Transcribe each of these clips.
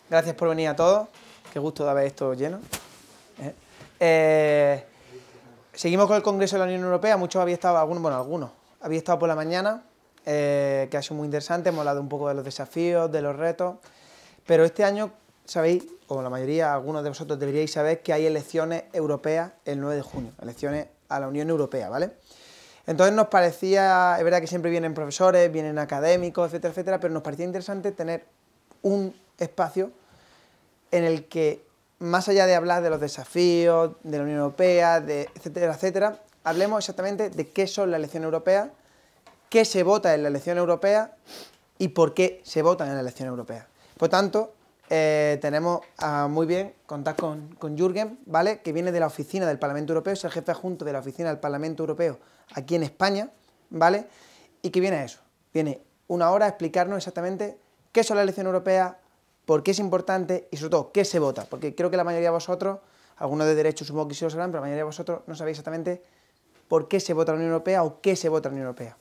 Gracias por venir a todos. Qué gusto de haber esto lleno. Seguimos con el Congreso de la Unión Europea. Muchos habéis estado, algunos habéis estado por la mañana, que ha sido muy interesante. Hemos hablado un poco de los desafíos, de los retos. Pero este año, sabéis, o la mayoría, algunos de vosotros deberíais saber que hay elecciones europeas el 9 de junio. Elecciones a la Unión Europea, ¿vale? Entonces nos parecía, es verdad que siempre vienen profesores, vienen académicos, etcétera, etcétera, pero nos parecía interesante tener un espacio en el que, más allá de hablar de los desafíos de la Unión Europea, etcétera, etcétera, hablemos exactamente de qué son las elecciones europeas, qué se vota en la elección europea y por qué se vota en la elección europea. Por tanto, tenemos muy bien contar con Jürgen, ¿vale?, que viene de la oficina del Parlamento Europeo, es el jefe adjunto de la oficina del Parlamento Europeo aquí en España, ¿vale?, y que viene a eso, viene una hora a explicarnos exactamente qué son las elecciones europeas, por qué es importante y sobre todo qué se vota, porque creo que la mayoría de vosotros, algunos de derecho supongo que sí lo sabrán, pero la mayoría de vosotros no sabéis exactamente por qué se vota la Unión Europea o qué se vota la Unión Europea.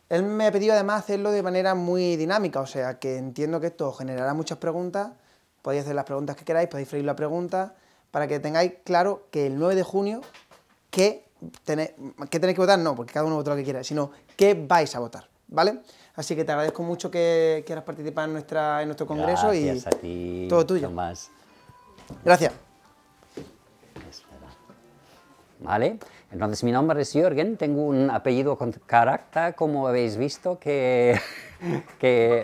Él me ha pedido además hacerlo de manera muy dinámica, o sea que entiendo que esto generará muchas preguntas, podéis hacer las preguntas que queráis, podéis freír la pregunta, para que tengáis claro que el 9 de junio, ¿qué tenéis que votar? No, porque cada uno vota lo que quiera, sino qué vais a votar, ¿vale? Así que te agradezco mucho que quieras participar en nuestro congreso. Gracias a ti, todo tuyo. Tomás. Gracias. Vale, entonces mi nombre es Jürgen, tengo un apellido con carácter, como habéis visto, que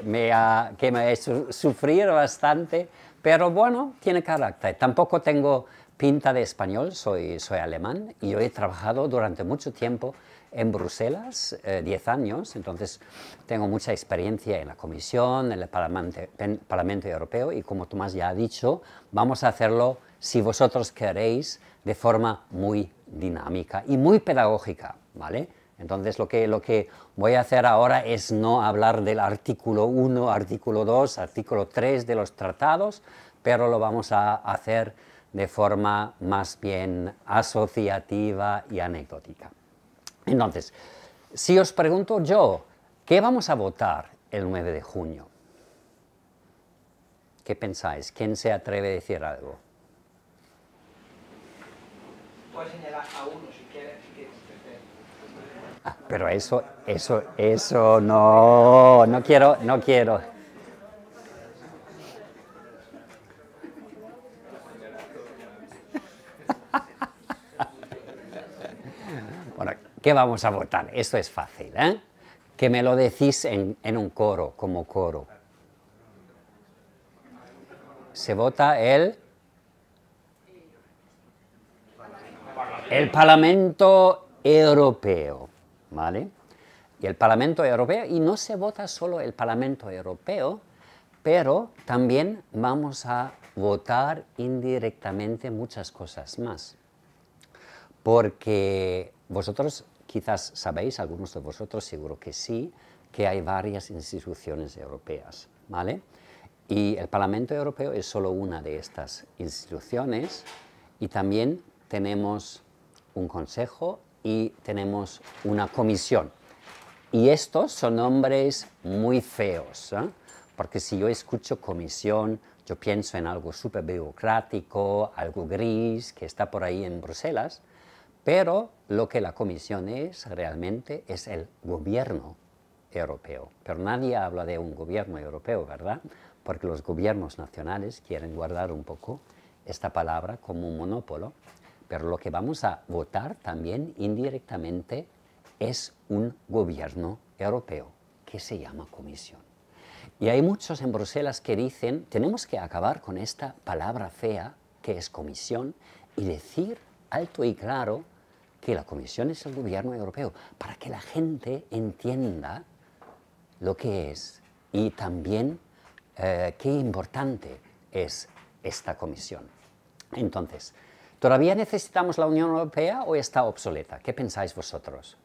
me ha hecho sufrir bastante, pero bueno, tiene carácter. Tampoco tengo pinta de español, soy alemán, y yo he trabajado durante mucho tiempo en Bruselas, 10 años, entonces tengo mucha experiencia en la Comisión, en el Parlamento Europeo, y como Tomás ya ha dicho, vamos a hacerlo, si vosotros queréis, de forma muy dinámica y muy pedagógica, ¿vale? Entonces lo que voy a hacer ahora es no hablar del artículo 1, artículo 2, artículo 3 de los tratados, pero lo vamos a hacer de forma más bien asociativa y anecdótica. Entonces, si os pregunto yo, ¿qué vamos a votar el 9 de junio? ¿Qué pensáis? ¿Quién se atreve a decir algo? Puedes señalar a uno si quieres. Pero eso no quiero. Bueno, ¿qué vamos a votar? Esto es fácil, ¿eh? Que me lo decís en un coro, como coro. Se vota el Parlamento Europeo, ¿vale? Y el Parlamento Europeo, y no se vota solo el Parlamento Europeo, pero también vamos a votar indirectamente muchas cosas más. Porque vosotros quizás sabéis, algunos de vosotros seguro que sí, que hay varias instituciones europeas, ¿vale? Y el Parlamento Europeo es solo una de estas instituciones, y también tenemos un consejo y tenemos una comisión. Y estos son nombres muy feos, ¿eh? Porque si yo escucho comisión, yo pienso en algo súper burocrático, algo gris, que está por ahí en Bruselas, pero lo que la comisión es realmente es el gobierno europeo. Pero nadie habla de un gobierno europeo, ¿verdad? Porque los gobiernos nacionales quieren guardar un poco esta palabra como un monópolo. Pero lo que vamos a votar también indirectamente es un gobierno europeo que se llama Comisión. Y hay muchos en Bruselas que dicen, tenemos que acabar con esta palabra fea que es Comisión y decir alto y claro que la Comisión es el gobierno europeo, para que la gente entienda lo que es y también qué importante es esta Comisión. Entonces, ¿todavía necesitamos la Unión Europea o está obsoleta? ¿Qué pensáis vosotros?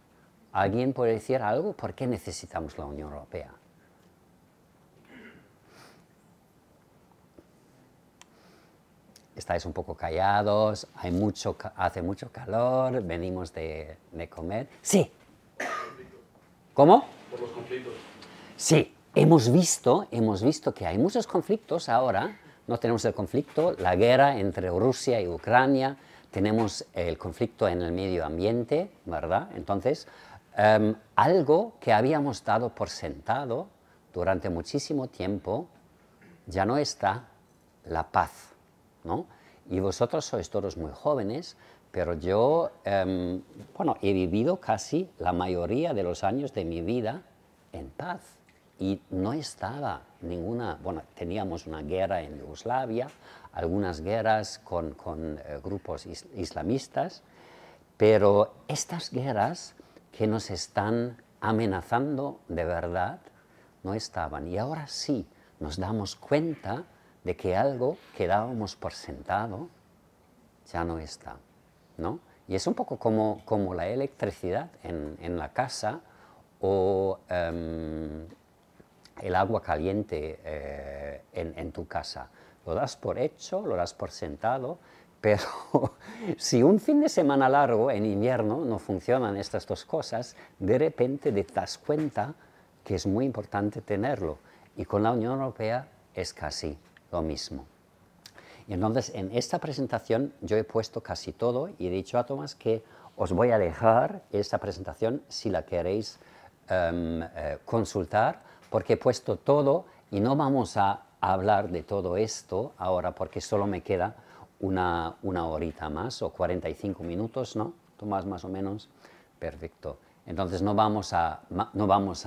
¿Alguien puede decir algo? ¿Por qué necesitamos la Unión Europea? Estáis un poco callados, hace mucho calor, venimos de comer. Sí. ¿Cómo? Por los conflictos. Sí, hemos visto que hay muchos conflictos ahora No tenemos el conflicto, la guerra entre Rusia y Ucrania, tenemos el conflicto en el medio ambiente, ¿verdad? Entonces, algo que habíamos dado por sentado durante muchísimo tiempo, ya no está, la paz, ¿no? Y vosotros sois todos muy jóvenes, pero yo, bueno, he vivido casi la mayoría de los años de mi vida en paz y no estaba ninguna, bueno, teníamos una guerra en Yugoslavia, algunas guerras con grupos islamistas, pero estas guerras que nos están amenazando de verdad no estaban. Y ahora sí nos damos cuenta de que algo que dábamos por sentado ya no está, ¿no? Y es un poco como la electricidad en la casa o el agua caliente en tu casa. Lo das por hecho, lo das por sentado, pero si un fin de semana largo en invierno no funcionan estas dos cosas, de repente te das cuenta que es muy importante tenerlo. Y con la Unión Europea es casi lo mismo. Y entonces en esta presentación yo he puesto casi todo y he dicho a Tomás que os voy a dejar esta presentación si la queréis consultar, porque he puesto todo y no vamos a hablar de todo esto ahora porque solo me queda una horita más o 45 minutos, ¿no? Tomás, más o menos. Perfecto. Entonces no vamos a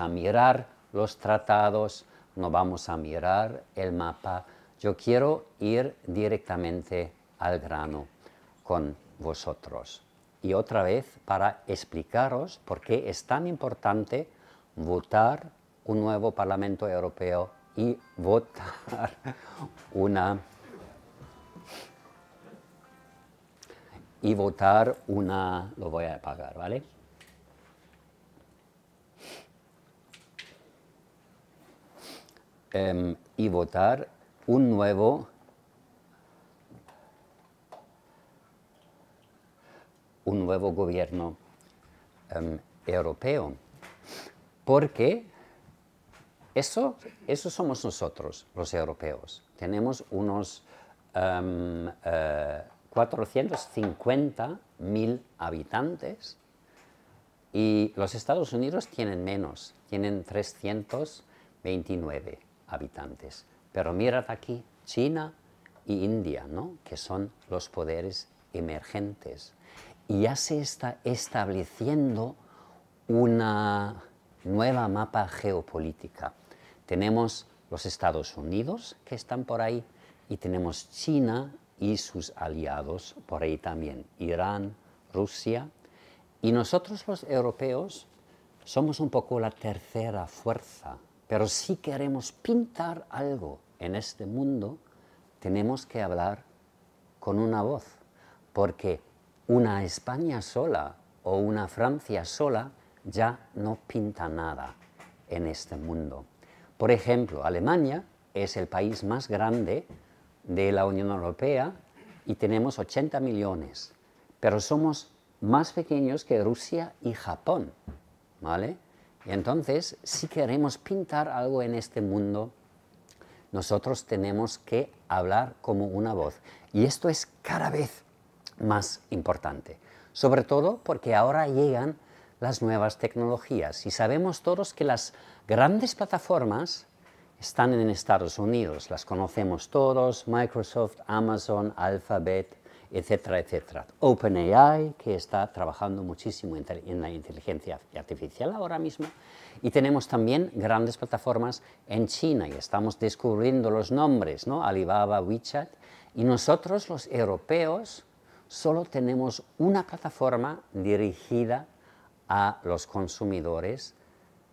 mirar los tratados, no vamos a mirar el mapa. Yo quiero ir directamente al grano con vosotros. Y otra vez para explicaros por qué es tan importante votar un nuevo Parlamento Europeo y votar lo voy a apagar, ¿vale? Y votar un nuevo gobierno europeo. Porque eso somos nosotros, los europeos. Tenemos unos 450.000 habitantes y los Estados Unidos tienen menos, tienen 329 habitantes. Pero mirad aquí, China y India, ¿no? Que son los poderes emergentes. Y ya se está estableciendo una nueva mapa geopolítica. Tenemos los Estados Unidos que están por ahí y tenemos China y sus aliados por ahí también, Irán, Rusia. Y nosotros los europeos somos un poco la tercera fuerza, pero si queremos pintar algo en este mundo, tenemos que hablar con una voz, porque una España sola o una Francia sola ya no pinta nada en este mundo. Por ejemplo, Alemania es el país más grande de la Unión Europea y tenemos 80 millones, pero somos más pequeños que Rusia y Japón, ¿vale? Y entonces, si queremos pintar algo en este mundo, nosotros tenemos que hablar como una voz. Y esto es cada vez más importante, sobre todo porque ahora llegan las nuevas tecnologías y sabemos todos que las grandes plataformas están en Estados Unidos, las conocemos todos, Microsoft, Amazon, Alphabet, etcétera, etcétera. OpenAI, que está trabajando muchísimo en la inteligencia artificial ahora mismo, y tenemos también grandes plataformas en China y estamos descubriendo los nombres, ¿no? Alibaba, WeChat, y nosotros los europeos solo tenemos una plataforma dirigida a los consumidores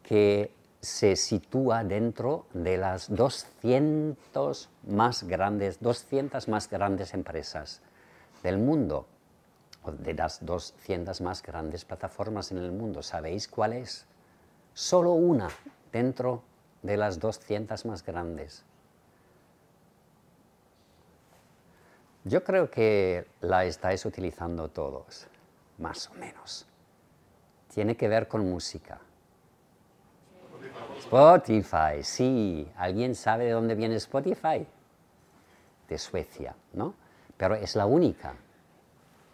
que se sitúa dentro de las 200 más grandes empresas del mundo, o de las 200 más grandes plataformas en el mundo. ¿Sabéis cuál es? Solo una dentro de las 200 más grandes. Yo creo que la estáis utilizando todos, más o menos. Tiene que ver con música. Spotify, sí. ¿Alguien sabe de dónde viene Spotify? de Suecia, ¿no? Pero es la única.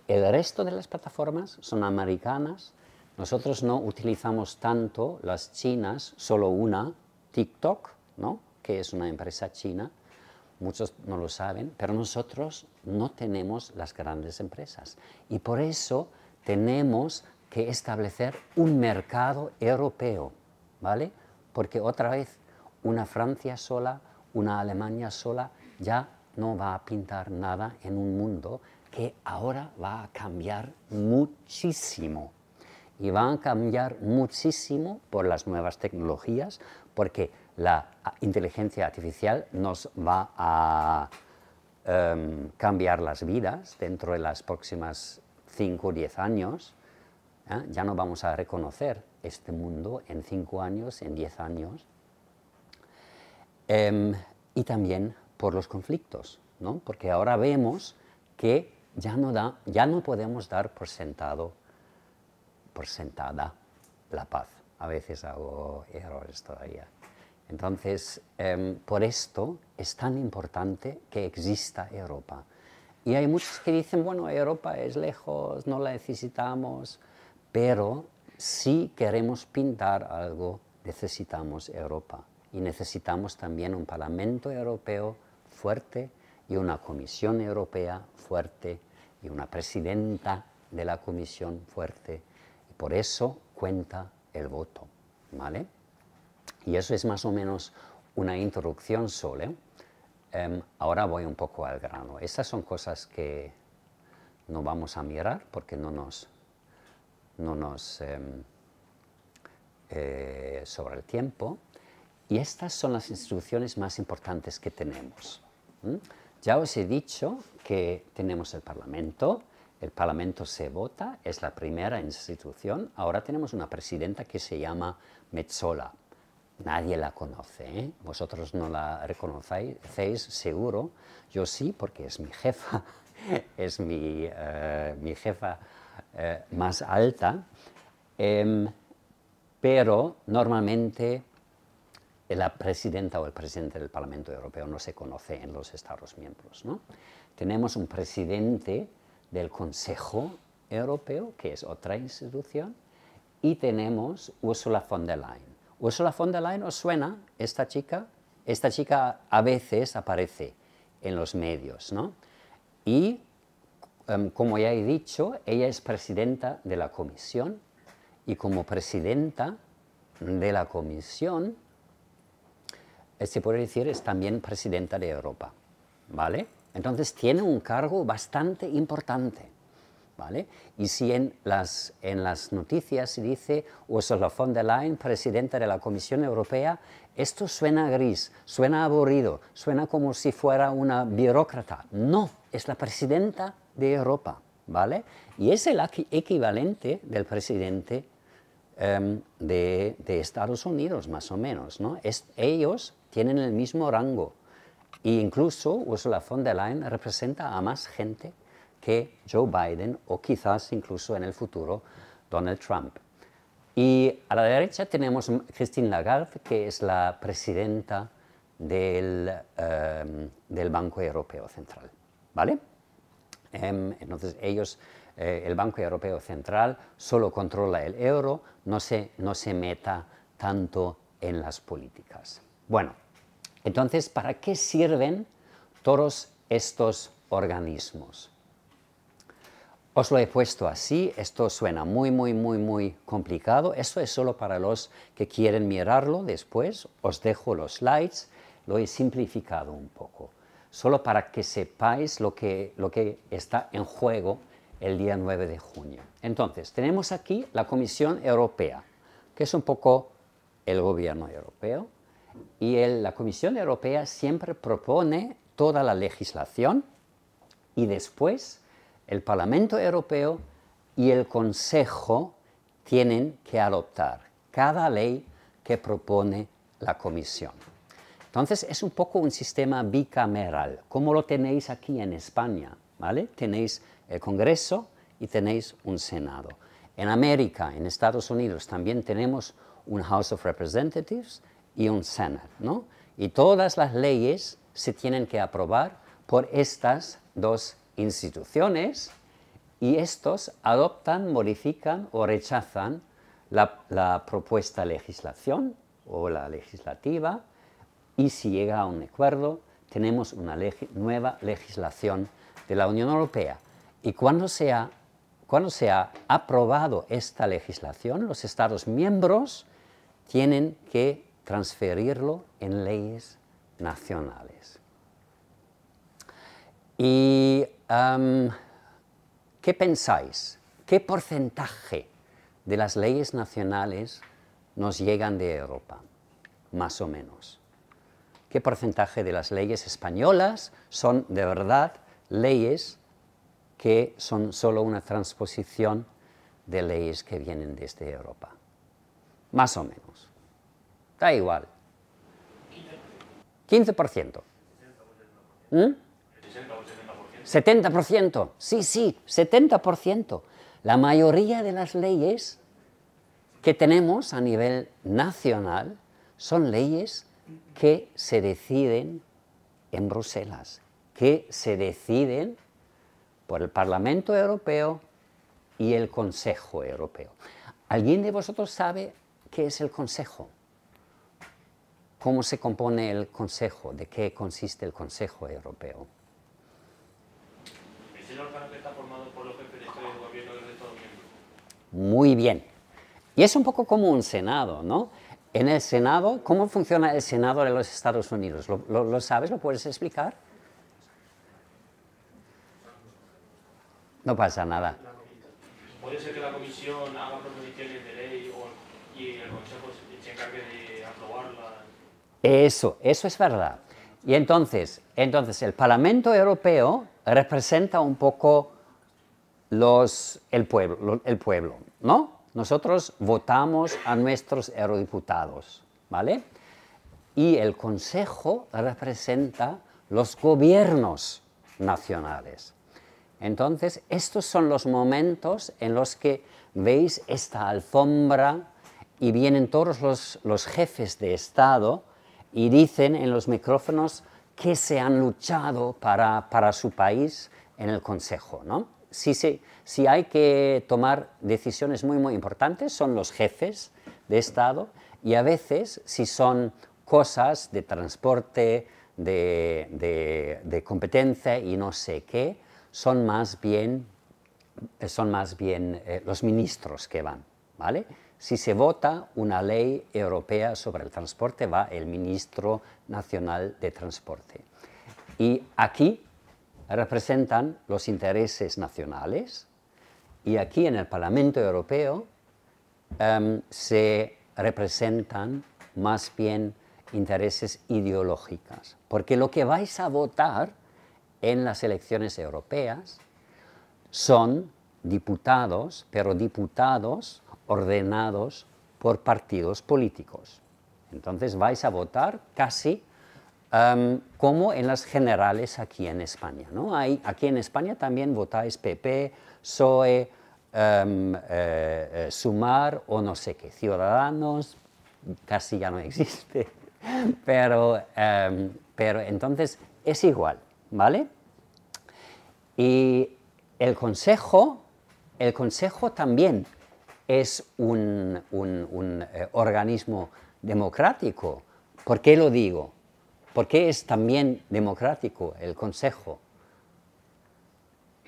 El resto de las plataformas son americanas. Nosotros no utilizamos tanto las chinas, solo una, TikTok, ¿no? Que es una empresa china. Muchos no lo saben, pero nosotros no tenemos las grandes empresas. Y por eso tenemos que establecer un mercado europeo, ¿vale? Porque otra vez, una Francia sola, una Alemania sola, ya no va a pintar nada en un mundo que ahora va a cambiar muchísimo. Y va a cambiar muchísimo por las nuevas tecnologías, porque la inteligencia artificial nos va a cambiar las vidas dentro de las próximas 5 o 10 años. Ya no vamos a reconocer este mundo en 5 años, en 10 años. Y también por los conflictos, ¿no? Porque ahora vemos que ya no podemos dar por sentada la paz. A veces hago errores todavía. Entonces, por esto es tan importante que exista Europa. Y hay muchos que dicen, bueno, Europa es lejos, no la necesitamos, pero si queremos pintar algo, necesitamos Europa. Y necesitamos también un Parlamento Europeo fuerte y una Comisión Europea fuerte y una presidenta de la Comisión fuerte. Y por eso cuenta el voto, ¿vale? Y eso es más o menos una introducción solo. Ahora voy un poco al grano. Estas son cosas que no vamos a mirar porque no nos sobra el tiempo. Y estas son las instituciones más importantes que tenemos. Ya os he dicho que tenemos el Parlamento se vota, es la primera institución. Ahora tenemos una presidenta que se llama Metsola. Nadie la conoce, ¿eh? Vosotros no la reconocéis, seguro. Yo sí, porque es mi jefa, es mi jefa más alta. Pero normalmente la presidenta o el presidente del Parlamento Europeo no se conoce en los Estados miembros, ¿no? Tenemos un presidente del Consejo Europeo, que es otra institución, y tenemos Ursula von der Leyen. Ursula von der Leyen, ¿os suena esta chica? Esta chica a veces aparece en los medios, ¿no? Y, como ya he dicho, ella es presidenta de la Comisión, y como presidenta de la Comisión, se puede decir, es también presidenta de Europa, ¿vale? Entonces tiene un cargo bastante importante, ¿vale? Y si en las noticias se dice Ursula von der Leyen, presidenta de la Comisión Europea, esto suena gris, suena aburrido, suena como si fuera una burócrata. No, es la presidenta de Europa, ¿vale? Y es el equivalente del presidente de Estados Unidos, más o menos, ¿no? Ellos tienen el mismo rango. E incluso Ursula von der Leyen representa a más gente que Joe Biden o quizás incluso en el futuro Donald Trump. Y a la derecha tenemos Christine Lagarde, que es la presidenta del Banco Europeo Central, ¿vale? Entonces ellos, el Banco Europeo Central solo controla el euro, no se meta tanto en las políticas. Bueno, entonces, ¿para qué sirven todos estos organismos? Os lo he puesto así, esto suena muy complicado. Esto es solo para los que quieren mirarlo después. Os dejo los slides, lo he simplificado un poco. Solo para que sepáis lo que está en juego el día 9 de junio. Entonces, tenemos aquí la Comisión Europea, que es un poco el gobierno europeo. Y la Comisión Europea siempre propone toda la legislación y después el Parlamento Europeo y el Consejo tienen que adoptar cada ley que propone la Comisión. Entonces es un poco un sistema bicameral, como lo tenéis aquí en España, ¿vale? Tenéis el Congreso y tenéis un Senado. En América, en Estados Unidos, también tenemos un House of Representatives y un Senate, ¿no? Y todas las leyes se tienen que aprobar por estas dos instituciones y estos adoptan, modifican o rechazan la propuesta legislación o la legislativa y si llega a un acuerdo tenemos una nueva legislación de la Unión Europea. Y cuando se ha aprobado esta legislación, los Estados miembros tienen que transferirlo en leyes nacionales. ¿Y qué pensáis? ¿Qué porcentaje de las leyes nacionales nos llegan de Europa? Más o menos. ¿Qué porcentaje de las leyes españolas son de verdad leyes que son solo una transposición de leyes que vienen desde Europa? Más o menos. Da igual. 15%. ¿Mm? 70%. Sí, sí, 70%. La mayoría de las leyes que tenemos a nivel nacional son leyes que se deciden en Bruselas, que se deciden por el Parlamento Europeo y el Consejo Europeo. ¿Alguien de vosotros sabe qué es el Consejo? ¿Cómo se compone el Consejo? ¿De qué consiste el Consejo Europeo? Es el órgano que está formado por los jefes de Estado y de gobierno de los Estados miembros. Muy bien. Y es un poco como un Senado, ¿no? En el Senado, ¿cómo funciona el Senado de los Estados Unidos? ¿Lo sabes? ¿Lo puedes explicar? No pasa nada. Puede ser que la Comisión haga proposiciones de ley y el Consejo se encargue de aprobarlas. Eso es verdad. Y entonces el Parlamento Europeo representa un poco el pueblo, ¿no? Nosotros votamos a nuestros eurodiputados, ¿vale? Y el Consejo representa los gobiernos nacionales. Entonces, estos son los momentos en los que veis esta alfombra y vienen todos los jefes de Estado y dicen en los micrófonos que se han luchado para su país en el Consejo, ¿no? Si hay que tomar decisiones muy, muy importantes, son los jefes de Estado y a veces, si son cosas de transporte, de competencia y no sé qué, son más bien los ministros que van, ¿vale? Si se vota una ley europea sobre el transporte, va el ministro nacional de transporte. Y aquí representan los intereses nacionales y aquí en el Parlamento Europeo se representan más bien intereses ideológicos, porque lo que vais a votar en las elecciones europeas son diputados, pero diputados ordenados por partidos políticos. Entonces vais a votar casi como en las generales aquí en España, ¿no? Aquí en España también votáis PP, PSOE, Sumar o no sé qué, Ciudadanos, casi ya no existe, pero entonces es igual, ¿vale? Y el Consejo también es un organismo democrático. ¿Por qué lo digo? ¿Por qué es también democrático el Consejo?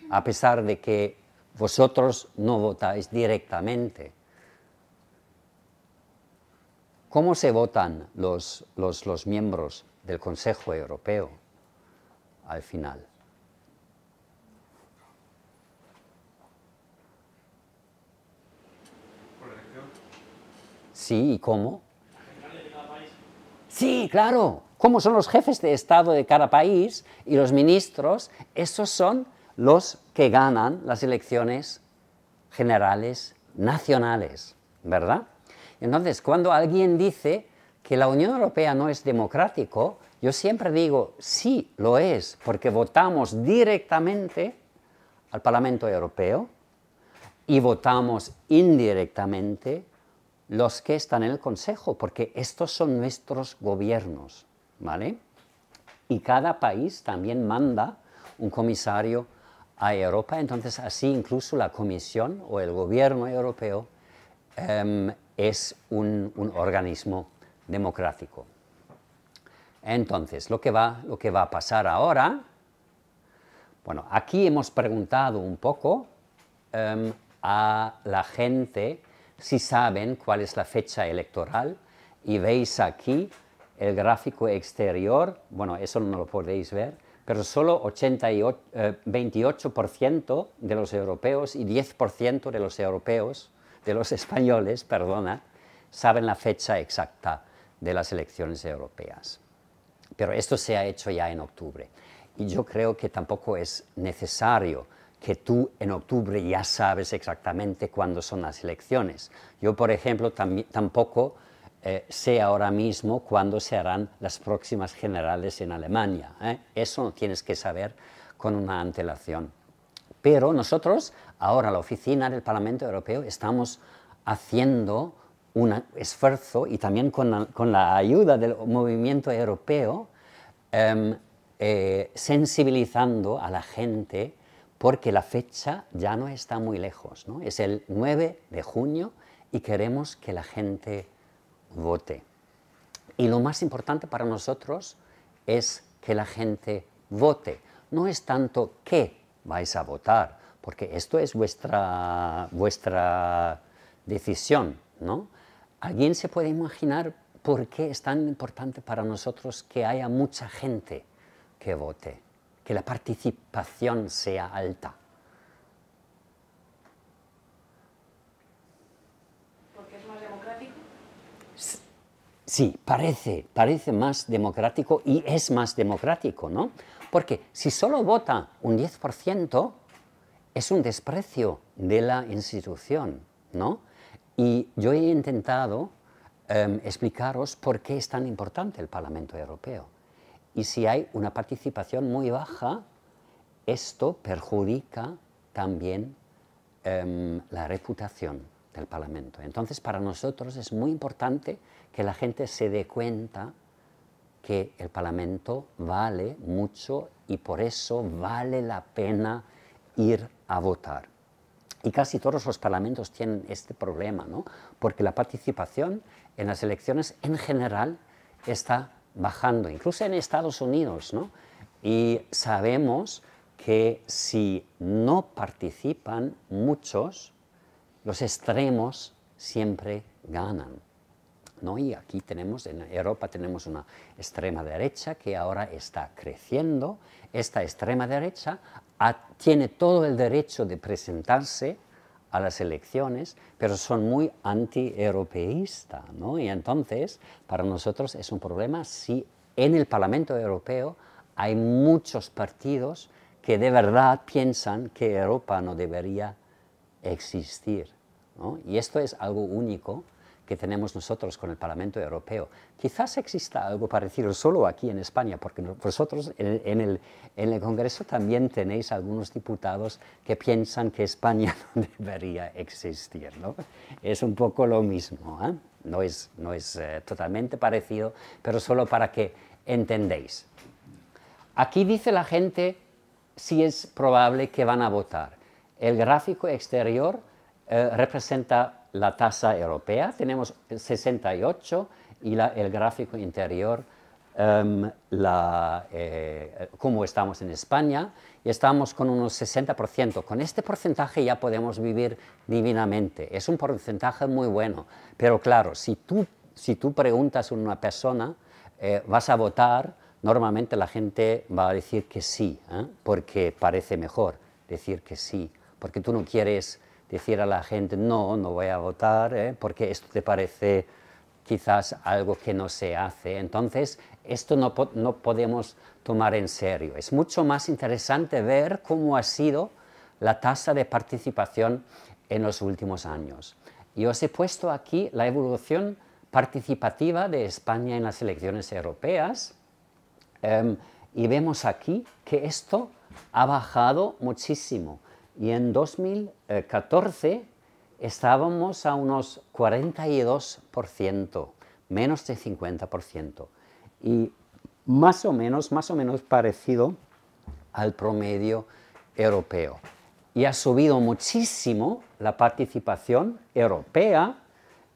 A pesar de que vosotros no votáis directamente. ¿Cómo se votan los miembros del Consejo Europeo al final? ¿Por elección? Sí, ¿y cómo? Sí, claro. ¿Cómo son los jefes de Estado de cada país y los ministros? Esos son los que ganan las elecciones generales nacionales, ¿verdad? Entonces, cuando alguien dice que la Unión Europea no es democrático, yo siempre digo, sí, lo es, porque votamos directamente al Parlamento Europeo y votamos indirectamente los que están en el Consejo, porque estos son nuestros gobiernos, ¿vale? y cada país también manda un comisario a Europa, entonces así incluso la Comisión o el gobierno europeo es un organismo democrático. Entonces, lo que va a pasar ahora, bueno, aquí hemos preguntado un poco a la gente si saben cuál es la fecha electoral y veis aquí el gráfico exterior, bueno, eso no lo podéis ver, pero solo 28% de los europeos y 10% de los europeos, de los españoles, perdona, saben la fecha exacta de las elecciones europeas. Pero esto se ha hecho ya en octubre. Y yo creo que tampoco es necesario que tú en octubre ya sabes exactamente cuándo son las elecciones. Yo, por ejemplo, tampoco sé ahora mismo cuándo se harán las próximas generales en Alemania. Eso lo tienes que saber con una antelación. Pero nosotros, ahora la oficina del Parlamento Europeo, estamos haciendo un esfuerzo, y también con la ayuda del movimiento europeo, sensibilizando a la gente, porque la fecha ya no está muy lejos, ¿no? Es el 9 de junio y queremos que la gente vote. Y lo más importante para nosotros es que la gente vote. No es tanto qué vais a votar, porque esto es vuestra decisión, ¿no? ¿Alguien se puede imaginar por qué es tan importante para nosotros que haya mucha gente que vote, que la participación sea alta? ¿Porque es más democrático? Sí, parece más democrático y es más democrático, ¿no? Porque si solo vota un 10%, es un desprecio de la institución, ¿no? Y yo he intentado explicaros por qué es tan importante el Parlamento Europeo. Y si hay una participación muy baja, esto perjudica también la reputación del Parlamento. Entonces, para nosotros es muy importante que la gente se dé cuenta que el Parlamento vale mucho y por eso vale la pena ir a votar. Y casi todos los parlamentos tienen este problema, ¿no? Porque la participación en las elecciones en general está bajando, incluso en Estados Unidos, ¿no? Y sabemos que si no participan muchos, los extremos siempre ganan, ¿no? Y aquí tenemos, en Europa tenemos una extrema derecha que ahora está creciendo. Esta extrema derecha tiene todo el derecho de presentarse a las elecciones, pero son muy anti-europeístas, ¿no? Y entonces, para nosotros es un problema si en el Parlamento Europeo hay muchos partidos que de verdad piensan que Europa no debería existir, ¿no? Y esto es algo único que tenemos nosotros con el Parlamento Europeo. Quizás exista algo parecido solo aquí en España, porque vosotros en el Congreso también tenéis algunos diputados que piensan que España no debería existir, ¿no? Es un poco lo mismo, ¿eh? No es totalmente parecido, pero solo para que entendáis. Aquí dice la gente si es probable que van a votar. El gráfico exterior representa la tasa europea, tenemos 68, y el gráfico interior, cómo estamos en España, y estamos con unos 60%. Con este porcentaje ya podemos vivir divinamente, es un porcentaje muy bueno, pero claro, si tú preguntas a una persona, ¿vas a votar? Normalmente la gente va a decir que sí, porque parece mejor decir que sí, porque tú no quieres decir a la gente, no voy a votar, porque esto te parece quizás algo que no se hace. Entonces, esto no podemos tomar en serio. Es mucho más interesante ver cómo ha sido la tasa de participación en los últimos años. Y os he puesto aquí la evolución participativa de España en las elecciones europeas, y vemos aquí que esto ha bajado muchísimo. Y en 2014 estábamos a unos 42%, menos de 50%. Y más o menos parecido al promedio europeo. Y ha subido muchísimo la participación europea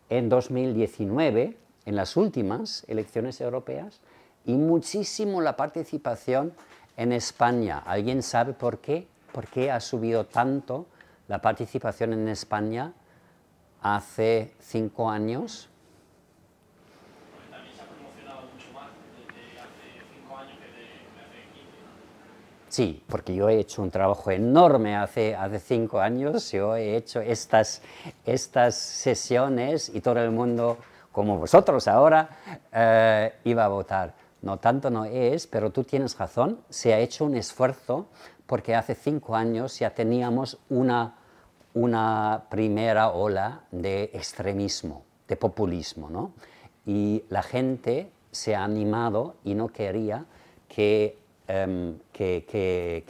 en 2019, en las últimas elecciones europeas, y muchísimo la participación en España. ¿Alguien sabe por qué? ¿Por qué ha subido tanto la participación en España hace 5 años? Porque también se ha promocionado mucho más desde hace 5 años que de hace 15. Sí, porque yo he hecho un trabajo enorme hace 5 años, yo he hecho estas sesiones y todo el mundo, como vosotros ahora, iba a votar. No tanto no es, pero tú tienes razón, se ha hecho un esfuerzo porque hace 5 años ya teníamos una primera ola de extremismo, de populismo, ¿no? Y la gente se ha animado y no quería que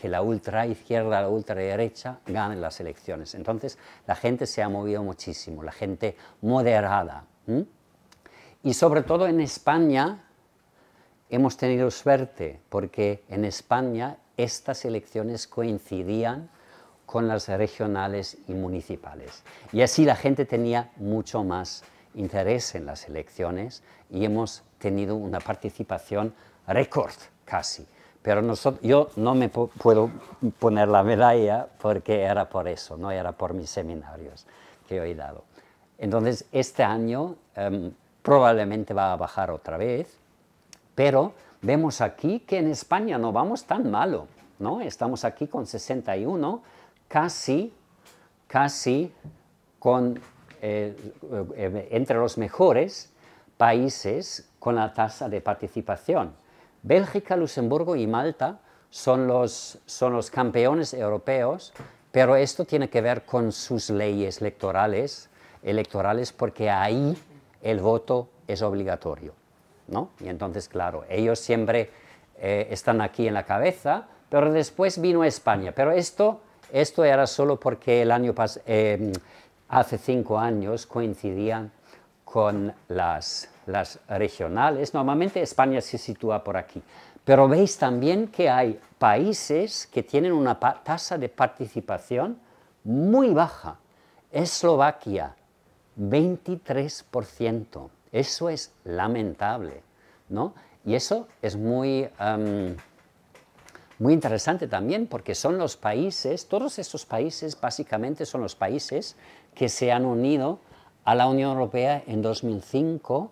la ultraizquierda, la ultraderecha gane las elecciones. Entonces la gente se ha movido muchísimo, la gente moderada. Y sobre todo en España hemos tenido suerte, porque en España estas elecciones coincidían con las regionales y municipales. Y así la gente tenía mucho más interés en las elecciones y hemos tenido una participación récord casi. Pero yo no me puedo poner la medalla porque era por eso, no era por mis seminarios que he dado. Entonces, este año probablemente va a bajar otra vez, pero vemos aquí que en España no vamos tan malo, ¿no? Estamos aquí con 61, casi con, entre los mejores países con la tasa de participación. Bélgica, Luxemburgo y Malta son los campeones europeos, pero esto tiene que ver con sus leyes electorales porque ahí el voto es obligatorio, ¿no? Y entonces, claro, ellos siempre están aquí en la cabeza, pero después vino España. Pero esto era solo porque el año hace 5 años coincidían con las regionales. Normalmente España se sitúa por aquí. Pero veis también que hay países que tienen una tasa de participación muy baja. Eslovaquia, 23%. Eso es lamentable, ¿no? Y eso es muy interesante también porque son los países, todos estos países básicamente son los países que se han unido a la Unión Europea en 2005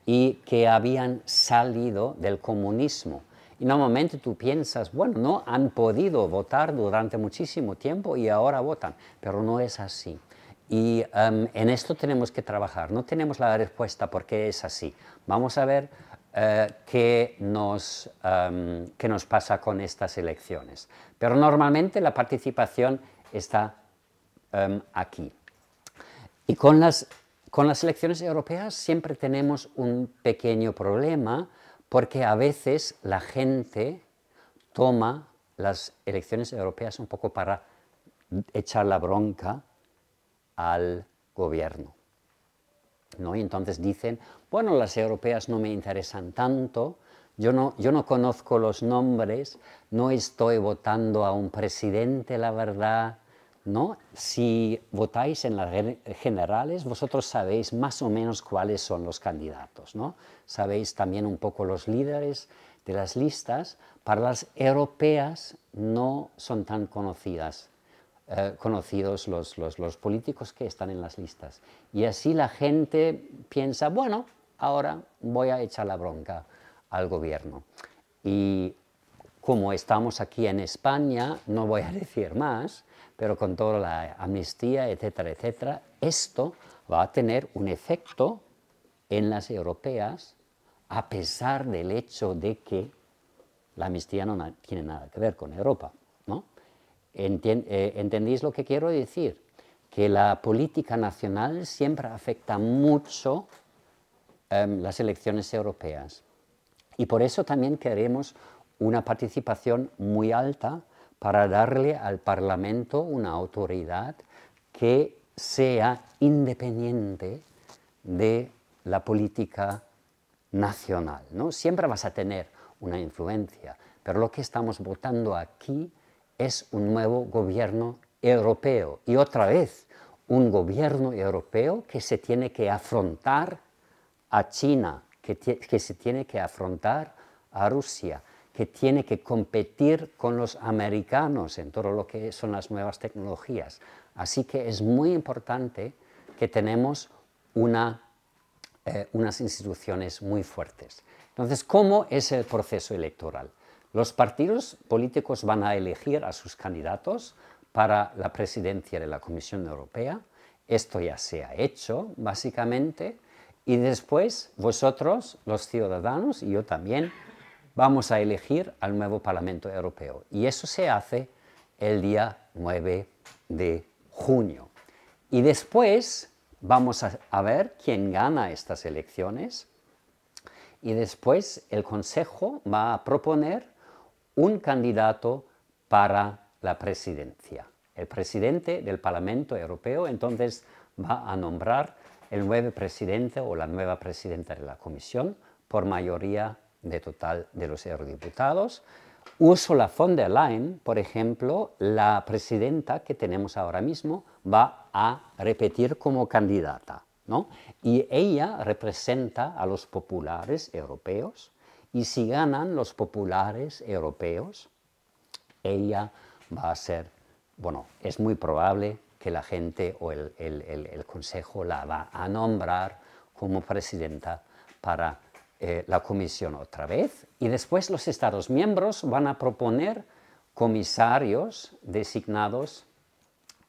y que habían salido del comunismo. Y normalmente tú piensas, bueno, no han podido votar durante muchísimo tiempo y ahora votan, pero no es así. Y en esto tenemos que trabajar. No tenemos la respuesta por qué es así. Vamos a ver qué nos pasa con estas elecciones. Pero normalmente la participación está aquí. Y con las elecciones europeas siempre tenemos un pequeño problema porque a veces la gente toma las elecciones europeas un poco para echar la bronca al gobierno, ¿no? Y entonces dicen, bueno, las europeas no me interesan tanto, yo no conozco los nombres, no estoy votando a un presidente, la verdad, ¿no? Si votáis en las generales, vosotros sabéis más o menos cuáles son los candidatos, ¿no? Sabéis también un poco los líderes de las listas. Para las europeas no son tan conocidos los políticos que están en las listas. Y así la gente piensa, bueno, ahora voy a echar la bronca al gobierno. Y como estamos aquí en España, no voy a decir más, pero con toda la amnistía, etcétera, etcétera, esto va a tener un efecto en las europeas, a pesar del hecho de que la amnistía no tiene nada que ver con Europa, ¿no? ¿Entendéis lo que quiero decir? Que la política nacional siempre afecta mucho las elecciones europeas. Y por eso también queremos una participación muy alta para darle al Parlamento una autoridad que sea independiente de la política nacional, ¿no? Siempre vas a tener una influencia. Pero lo que estamos votando aquí es un nuevo gobierno europeo. Y otra vez, un gobierno europeo que se tiene que afrontar a China, que se tiene que afrontar a Rusia, que tiene que competir con los americanos en todo lo que son las nuevas tecnologías. Así que es muy importante que tenemos unas instituciones muy fuertes. Entonces, ¿cómo es el proceso electoral? Los partidos políticos van a elegir a sus candidatos para la presidencia de la Comisión Europea. Esto ya se ha hecho, básicamente, y después vosotros, los ciudadanos, y yo también, vamos a elegir al nuevo Parlamento Europeo. Y eso se hace el día 9 de junio. Y después vamos a ver quién gana estas elecciones. Y después el Consejo va a proponer un candidato para la presidencia. El presidente del Parlamento Europeo entonces va a nombrar el nuevo presidente o la nueva presidenta de la Comisión por mayoría de total de los eurodiputados. Ursula von der Leyen, por ejemplo, la presidenta que tenemos ahora mismo, va a repetir como candidata, ¿no? Y ella representa a los populares europeos, y si ganan los populares europeos, ella va a ser, bueno, es muy probable que la gente o el Consejo la va a nombrar como presidenta para la Comisión otra vez, y después los Estados miembros van a proponer comisarios designados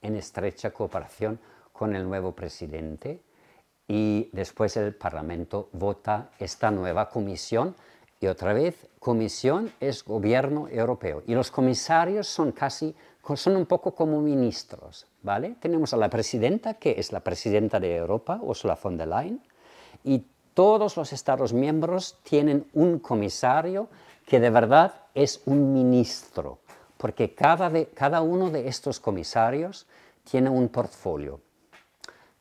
en estrecha cooperación con el nuevo presidente, y después el Parlamento vota esta nueva comisión, y otra vez, comisión es gobierno europeo, y los comisarios son un poco como ministros, ¿vale? Tenemos a la presidenta, que es la presidenta de Europa, Ursula von der Leyen, y todos los Estados miembros tienen un comisario que de verdad es un ministro, porque cada uno de estos comisarios tiene un portfolio.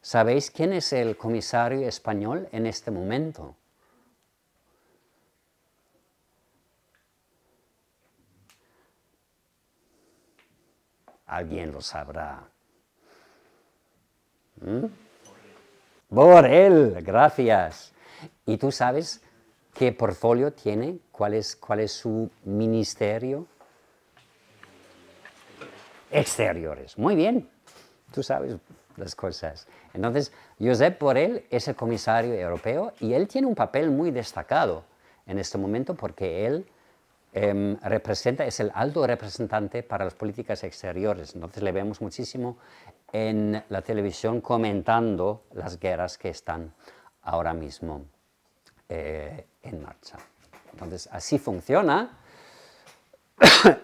¿Sabéis quién es el comisario español en este momento? Alguien lo sabrá. Borrell, gracias. ¿Y tú sabes qué portfolio tiene? ¿Cuál es su ministerio? Exteriores. Muy bien. Tú sabes las cosas. Entonces, Josep Borrell es el comisario europeo y él tiene un papel muy destacado en este momento porque él es el alto representante para las políticas exteriores. Entonces le vemos muchísimo en la televisión comentando las guerras que están ahora mismo en marcha. Entonces así funciona.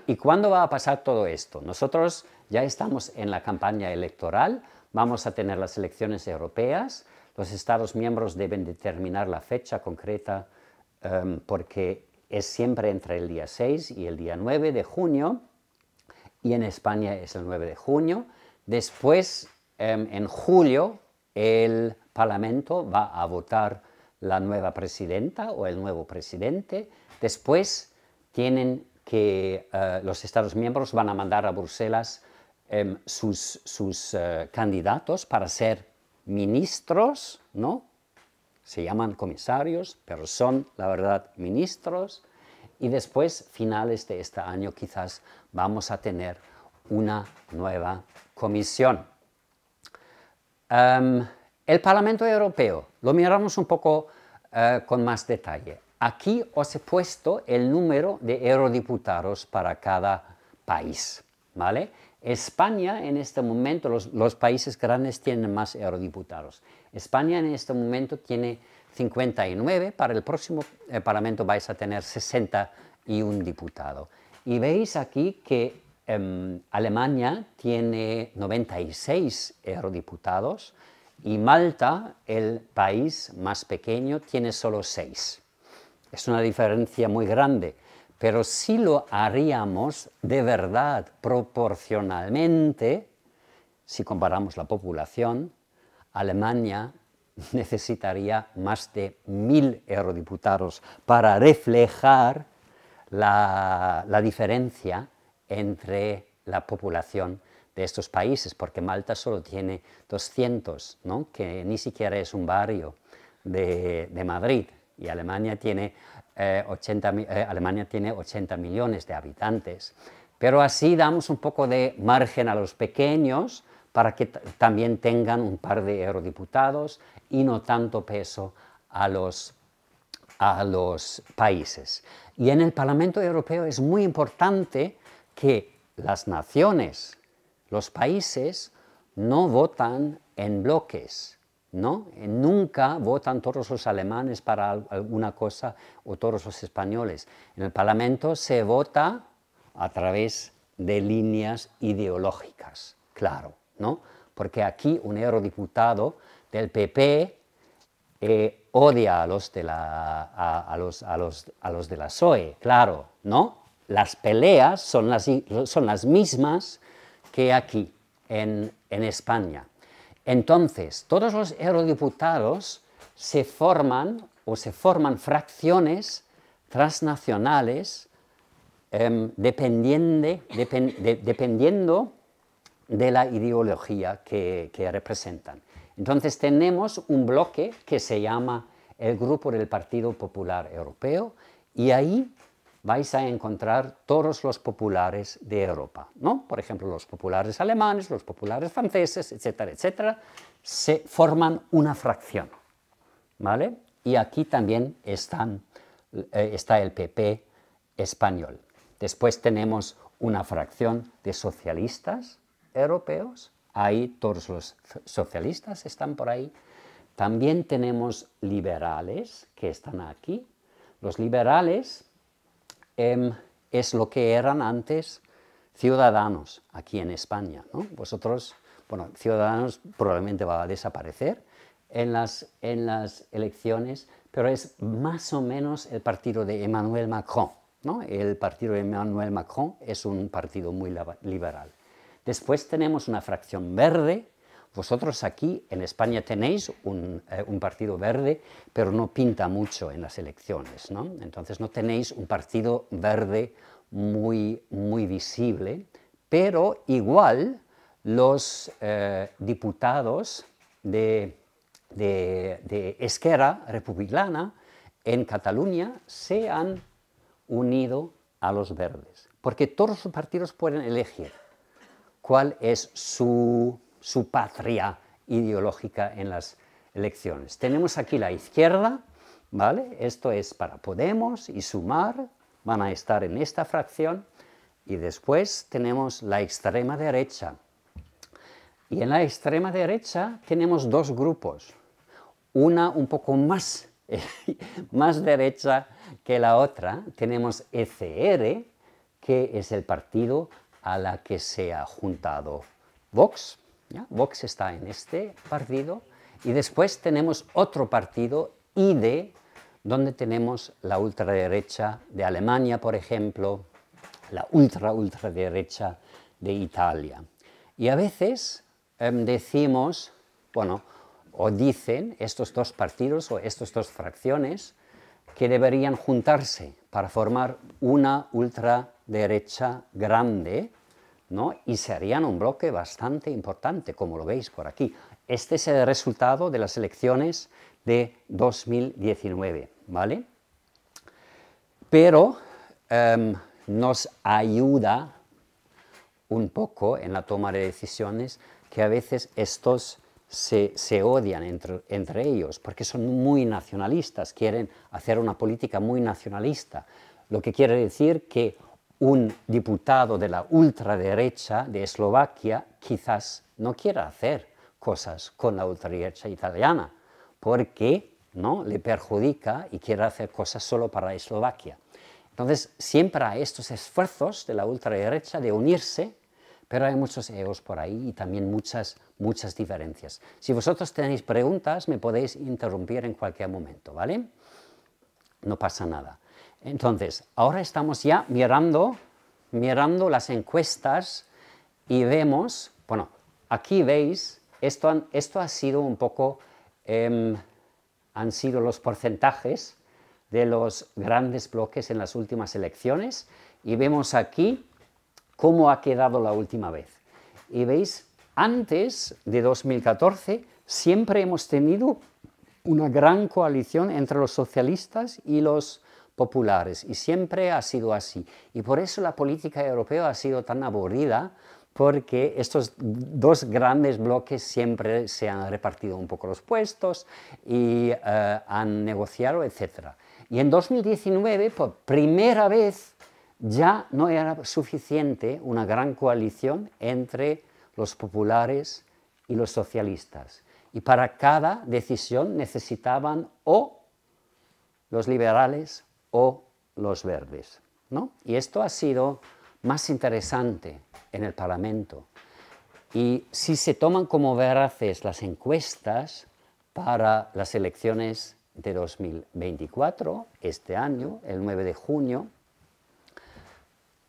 ¿Y cuándo va a pasar todo esto? Nosotros ya estamos en la campaña electoral, vamos a tener las elecciones europeas, los Estados miembros deben determinar la fecha concreta porque es siempre entre el día 6 y el día 9 de junio, y en España es el 9 de junio. Después, en julio, el Parlamento va a votar la nueva presidenta o el nuevo presidente. Después los Estados miembros van a mandar a Bruselas sus candidatos para ser ministros, ¿no? Se llaman comisarios, pero son, la verdad, ministros. Y después, finales de este año, quizás vamos a tener una nueva comisión. El Parlamento Europeo, lo miramos un poco con más detalle. Aquí os he puesto el número de eurodiputados para cada país, ¿vale? España en este momento, los países grandes tienen más eurodiputados. España en este momento tiene 59, para el próximo Parlamento vais a tener 61 diputados. Y veis aquí que Alemania tiene 96 eurodiputados y Malta, el país más pequeño, tiene solo 6. Es una diferencia muy grande. Pero si lo haríamos de verdad proporcionalmente, si comparamos la población, Alemania necesitaría más de 1000 eurodiputados para reflejar la diferencia entre la población de estos países, porque Malta solo tiene 200, ¿no? Que ni siquiera es un barrio de Madrid, y Alemania tiene, 80 millones de habitantes. Pero así damos un poco de margen a los pequeños para que también tengan un par de eurodiputados y no tanto peso a los países. Y en el Parlamento Europeo es muy importante que las naciones, los países, no votan en bloques, ¿no? Nunca votan todos los alemanes para alguna cosa o todos los españoles. En el Parlamento se vota a través de líneas ideológicas, claro, ¿no? Porque aquí un eurodiputado del PP odia a los de la PSOE, claro, ¿no? Las peleas son las mismas que aquí, en España. Entonces, todos los eurodiputados se forman fracciones transnacionales dependiendo de la ideología que representan. Entonces tenemos un bloque que se llama el Grupo del Partido Popular Europeo, y ahí vais a encontrar todos los populares de Europa, ¿no? Por ejemplo, los populares alemanes, los populares franceses, etcétera, etcétera, se forman una fracción, ¿vale? Y aquí también está el PP español. Después tenemos una fracción de socialistas europeos, ahí todos los socialistas están por ahí. También tenemos liberales que están aquí. Los liberales es lo que eran antes Ciudadanos aquí en España, ¿no? Vosotros, bueno, Ciudadanos probablemente va a desaparecer en las elecciones, pero es más o menos el partido de Emmanuel Macron, ¿no? El partido de Emmanuel Macron es un partido muy liberal. Después tenemos una fracción verde. Vosotros aquí en España tenéis un partido verde, pero no pinta mucho en las elecciones, ¿no? Entonces no tenéis un partido verde muy visible, pero igual los diputados de Esquerra Republicana en Cataluña se han unido a los verdes, porque todos los partidos pueden elegir cuál es su patria ideológica en las elecciones. Tenemos aquí la izquierda, ¿vale? Esto es para Podemos y Sumar, van a estar en esta fracción, y después tenemos la extrema derecha. Y en la extrema derecha tenemos dos grupos, una un poco más derecha que la otra. Tenemos ECR, que es el partido a la que se ha juntado Vox. ¿Ya? Vox está en este partido, y después tenemos otro partido, ID, donde tenemos la ultraderecha de Alemania, por ejemplo, la ultraderecha de Italia. Y a veces decimos, bueno, o dicen estos dos partidos o estas dos fracciones que deberían juntarse para formar una ultraderecha grande, ¿no? Y serían un bloque bastante importante, como lo veis por aquí. Este es el resultado de las elecciones de 2019, ¿vale? Pero nos ayuda un poco en la toma de decisiones que a veces estos se odian entre ellos, porque son muy nacionalistas, quieren hacer una política muy nacionalista, lo que quiere decir que un diputado de la ultraderecha de Eslovaquia quizás no quiera hacer cosas con la ultraderecha italiana, porque ¿no? le perjudica y quiere hacer cosas solo para Eslovaquia. Entonces, siempre hay estos esfuerzos de la ultraderecha de unirse, pero hay muchos egos por ahí y también muchas diferencias. Si vosotros tenéis preguntas, me podéis interrumpir en cualquier momento, ¿vale? No pasa nada. Entonces, ahora estamos ya mirando las encuestas y vemos, bueno, aquí veis, esto ha sido un poco, han sido los porcentajes de los grandes bloques en las últimas elecciones y vemos aquí cómo ha quedado la última vez. Y veis, antes de 2014 siempre hemos tenido una gran coalición entre los socialistas y los populares, y siempre ha sido así. Y por eso la política europea ha sido tan aburrida, porque estos dos grandes bloques siempre se han repartido un poco los puestos y han negociado, etc. Y en 2019, por primera vez, ya no era suficiente una gran coalición entre los populares y los socialistas. Y para cada decisión necesitaban o los liberales o los verdes, ¿no? Y esto ha sido más interesante en el Parlamento. Y si se toman como veraces las encuestas para las elecciones de 2024, este año, el 9 de junio,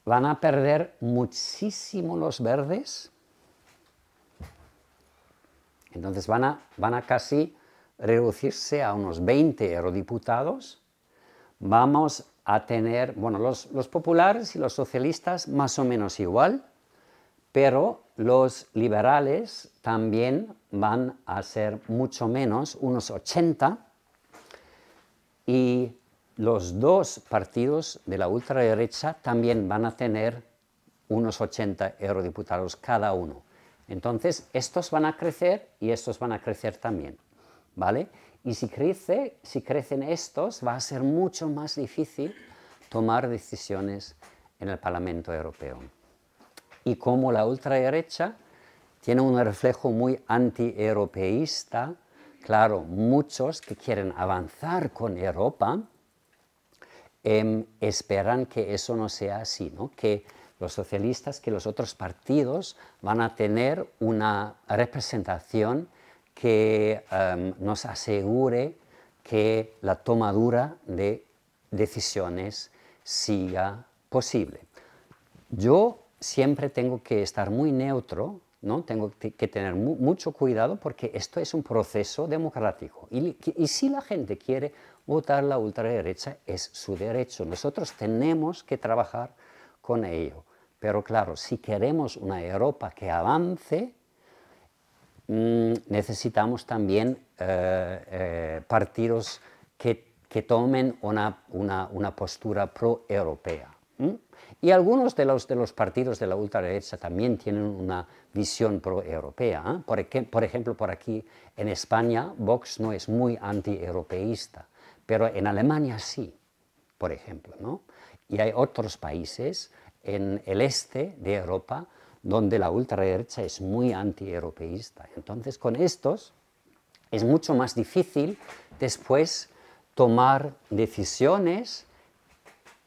van a perder muchísimo los verdes. Entonces van a casi reducirse a unos 20 eurodiputados. Vamos a tener, bueno, los populares y los socialistas más o menos igual, pero los liberales también van a ser mucho menos, unos 80, y los dos partidos de la ultraderecha también van a tener unos 80 eurodiputados cada uno. Entonces, estos van a crecer y estos van a crecer también, ¿vale? Y si crecen estos, va a ser mucho más difícil tomar decisiones en el Parlamento Europeo. Y como la ultraderecha tiene un reflejo muy anti-europeísta, claro, muchos que quieren avanzar con Europa esperan que eso no sea así, ¿no? Que los socialistas, que los otros partidos van a tener una representación que nos asegure que la tomadura de decisiones sea posible. Yo siempre tengo que estar muy neutro, ¿no? Tengo que tener mucho cuidado porque esto es un proceso democrático y si la gente quiere votar la ultraderecha es su derecho. Nosotros tenemos que trabajar con ello. Pero claro, si queremos una Europa que avance, necesitamos también partidos que tomen una postura pro-europea. Y algunos de los partidos de la ultraderecha también tienen una visión pro-europea. Por ejemplo, por aquí en España, Vox no es muy anti-europeísta, pero en Alemania sí, por ejemplo, ¿no? Y hay otros países en el este de Europa donde la ultraderecha es muy anti-europeísta. Entonces, con estos es mucho más difícil después tomar decisiones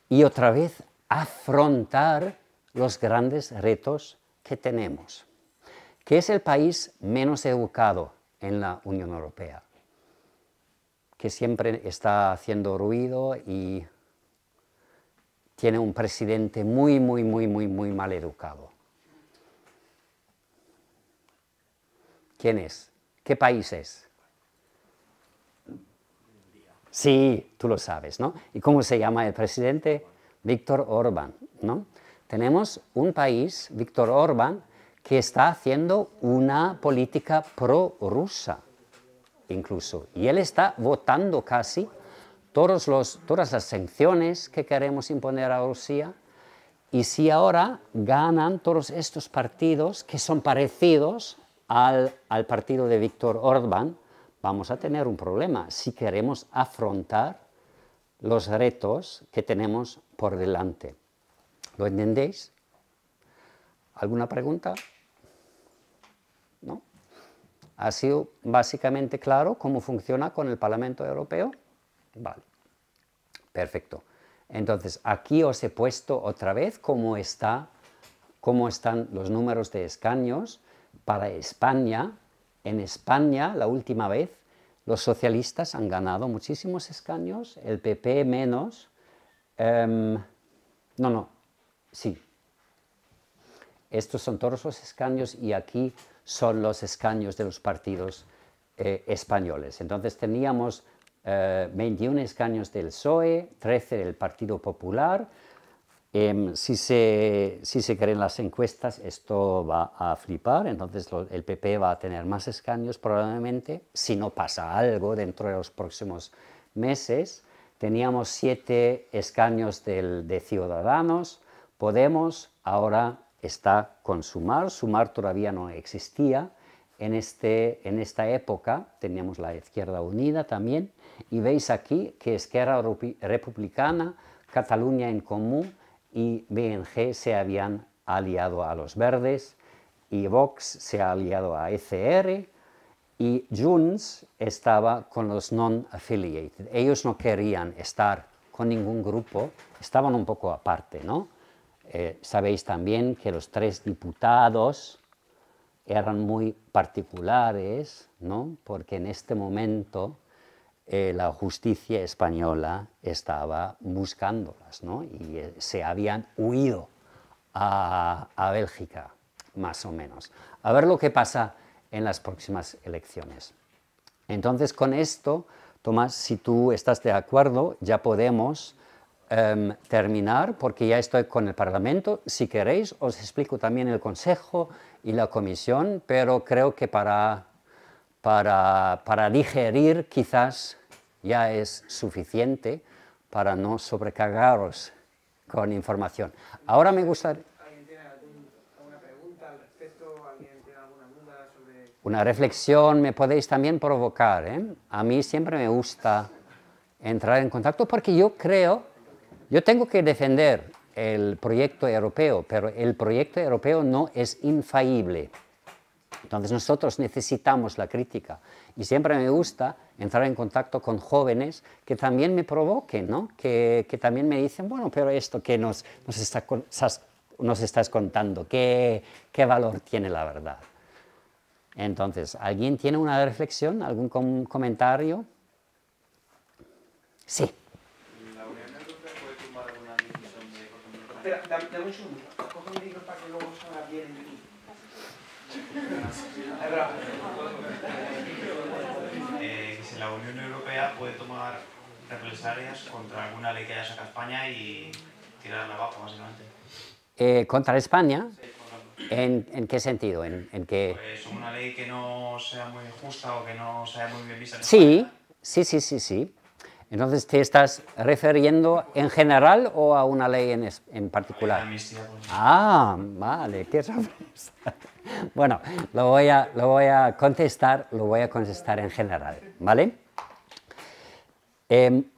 y otra vez afrontar los grandes retos que tenemos. ¿Qué es el país menos educado en la Unión Europea? Que siempre está haciendo ruido y tiene un presidente muy mal educado. ¿Quién es? ¿Qué país es? Sí, tú lo sabes, ¿no? ¿Y cómo se llama el presidente? Víctor Orbán, ¿no? Tenemos un país, Víctor Orbán, que está haciendo una política pro-rusa, incluso. Y él está votando casi todas las sanciones que queremos imponer a Rusia. Y si ahora ganan todos estos partidos que son parecidos al partido de Víctor Orbán, vamos a tener un problema si queremos afrontar los retos que tenemos por delante. ¿Lo entendéis? ¿Alguna pregunta? ¿No? ¿Ha sido básicamente claro cómo funciona con el Parlamento Europeo? Vale, perfecto. Entonces, aquí os he puesto otra vez cómo están los números de escaños para España. En España, la última vez, los socialistas han ganado muchísimos escaños, el PP menos. Sí. Estos son todos los escaños y aquí son los escaños de los partidos españoles. Entonces teníamos 21 escaños del PSOE, 13 del Partido Popular. Si se creen las encuestas, esto va a flipar, entonces el PP va a tener más escaños probablemente, si no pasa algo dentro de los próximos meses. Teníamos 7 escaños de Ciudadanos, Podemos ahora está con Sumar. Sumar todavía no existía. En esta época teníamos la Izquierda Unida también, y veis aquí que Esquerra Republicana, Cataluña en Comú y BNG se habían aliado a los Verdes, y Vox se ha aliado a ECR, y Junts estaba con los non-affiliated. Ellos no querían estar con ningún grupo, estaban un poco aparte, ¿no? Sabéis también que los 3 diputados eran muy particulares, ¿no? Porque en este momento la justicia española estaba buscándolas, ¿no? Y se habían huido a Bélgica, más o menos. A ver lo que pasa en las próximas elecciones. Entonces, con esto, Tomás, si tú estás de acuerdo, ya podemos terminar, porque ya estoy con el Parlamento. Si queréis, os explico también el Consejo y la Comisión, pero creo que para digerir quizás ya es suficiente para no sobrecargaros con información. Ahora me gustaría... ¿Alguien tiene alguna pregunta al respecto? ¿Alguien tiene alguna duda sobre...? Una reflexión me podéis también provocar, ¿eh? A mí siempre me gusta entrar en contacto porque yo tengo que defender el proyecto europeo, pero el proyecto europeo no es infalible. Entonces nosotros necesitamos la crítica, y siempre me gusta entrar en contacto con jóvenes que también me provoquen, ¿no? Que también me dicen, bueno, pero esto que nos estás contando, ¿qué valor tiene la verdad? Entonces, ¿alguien tiene una reflexión, algún comentario? Sí. ¿La Unión Europea puede tomar alguna decisión de, por ejemplo, Espera, dame un segundo. Coge un micro para que luego salga bien en YouTube. Es bravo. si la Unión Europea puede tomar represalias contra alguna ley que haya sacado España y tirarla abajo, básicamente? ¿Contra España? Sí, por ejemplo. ¿En qué sentido? ¿En qué? Pues una ley que no sea muy justa o que no sea muy bien vista en Sí, España. sí. Entonces, ¿te estás refiriendo en general o a una ley en particular? La amnistía, por ejemplo. Ah, vale, qué sorpresa. Bueno, lo voy a contestar en general, ¿vale?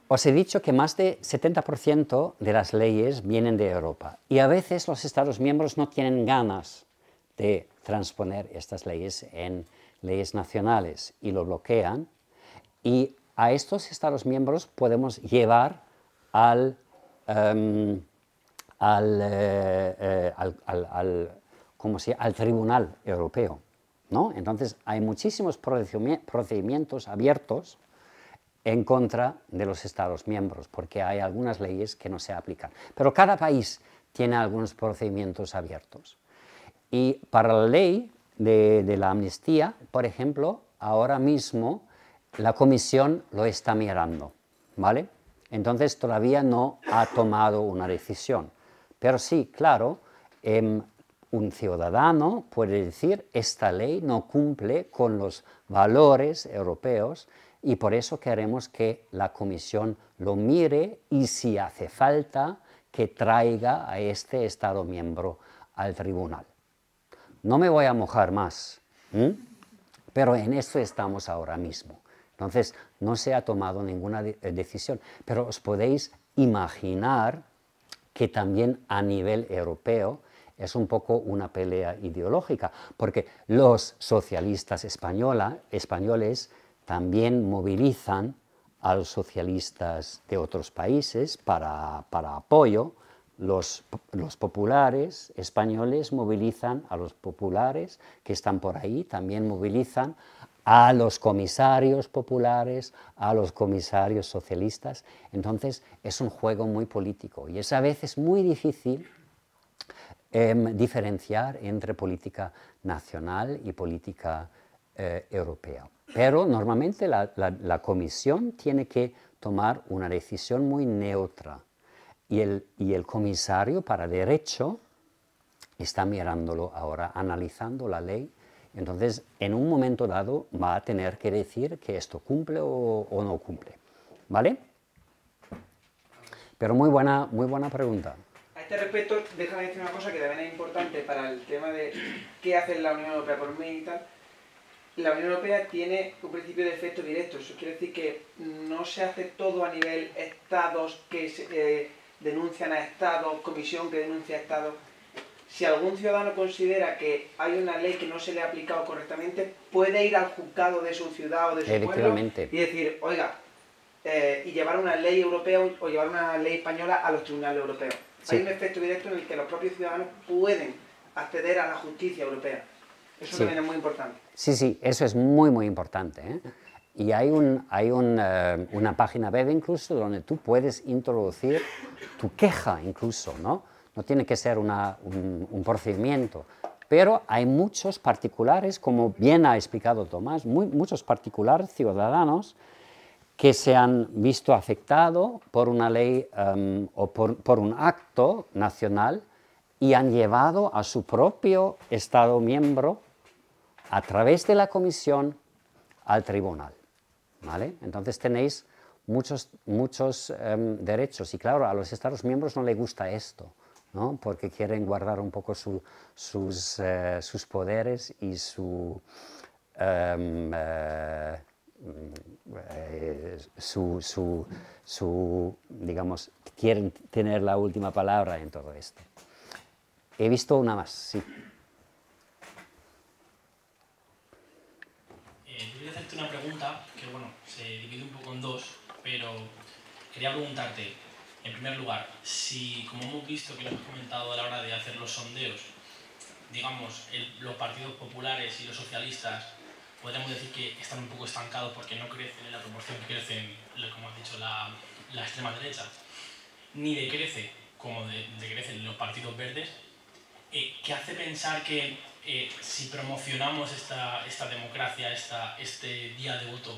Os he dicho que más de 70% de las leyes vienen de Europa, y a veces los Estados miembros no tienen ganas de transponer estas leyes en leyes nacionales y lo bloquean, y a estos Estados miembros podemos llevar al Tribunal Europeo, ¿no? Entonces hay muchísimos procedimientos abiertos en contra de los Estados miembros, porque hay algunas leyes que no se aplican. Pero cada país tiene algunos procedimientos abiertos. Y para la ley de la amnistía, por ejemplo, ahora mismo la Comisión lo está mirando, ¿vale? Entonces todavía no ha tomado una decisión. Pero sí, claro, un ciudadano puede decir, esta ley no cumple con los valores europeos, y por eso queremos que la Comisión lo mire y, si hace falta, que traiga a este Estado miembro al tribunal. No me voy a mojar más, pero en esto estamos ahora mismo. Entonces, no se ha tomado ninguna decisión, pero os podéis imaginar que también a nivel europeo es un poco una pelea ideológica, porque los socialistas españoles también movilizan a los socialistas de otros países para apoyo. Los populares españoles movilizan a los populares que están por ahí, también movilizan a los comisarios populares, a los comisarios socialistas. Entonces es un juego muy político y es a veces muy difícil diferenciar entre política nacional y política europea. Pero normalmente la comisión tiene que tomar una decisión muy neutra y el comisario para derecho está mirándolo ahora, analizando la ley. Entonces, en un momento dado va a tener que decir que esto cumple o no cumple, ¿vale? Pero muy buena pregunta. A este respecto, déjame decir una cosa que también es importante para el tema de qué hace la Unión Europea por mí y tal. La Unión Europea tiene un principio de efecto directo. Eso quiere decir que no se hace todo a nivel estados que denuncian a estados, comisión que denuncia a estados. Si algún ciudadano considera que hay una ley que no se le ha aplicado correctamente, puede ir al juzgado de su ciudad o de su pueblo y decir, oiga, y llevar una ley europea o llevar una ley española a los tribunales europeos. Sí. Hay un efecto directo en el que los propios ciudadanos pueden acceder a la justicia europea. Eso también es muy importante. Sí, eso es muy importante, ¿eh? Y hay una página web incluso donde tú puedes introducir tu queja incluso, ¿no? No tiene que ser un procedimiento, pero hay muchos particulares, como bien ha explicado Tomás, muchos particulares ciudadanos que se han visto afectados por una ley o por un acto nacional y han llevado a su propio Estado miembro a través de la comisión al tribunal, ¿vale? Entonces tenéis muchos derechos y claro, a los Estados miembros no les gusta esto, ¿no? Porque quieren guardar un poco sus poderes y digamos, quieren tener la última palabra en todo esto. He visto una más, sí. Yo quería hacerte una pregunta que, bueno, se divide un poco en dos, pero quería preguntarte, en primer lugar, si, como hemos visto que lo hemos comentado a la hora de hacer los sondeos, digamos, los partidos populares y los socialistas, podríamos decir que están un poco estancados porque no crecen en la proporción que crecen, como has dicho, la extrema derecha, ni decrece como decrecen los partidos verdes, ¿qué hace pensar que si promocionamos esta democracia, este día de voto,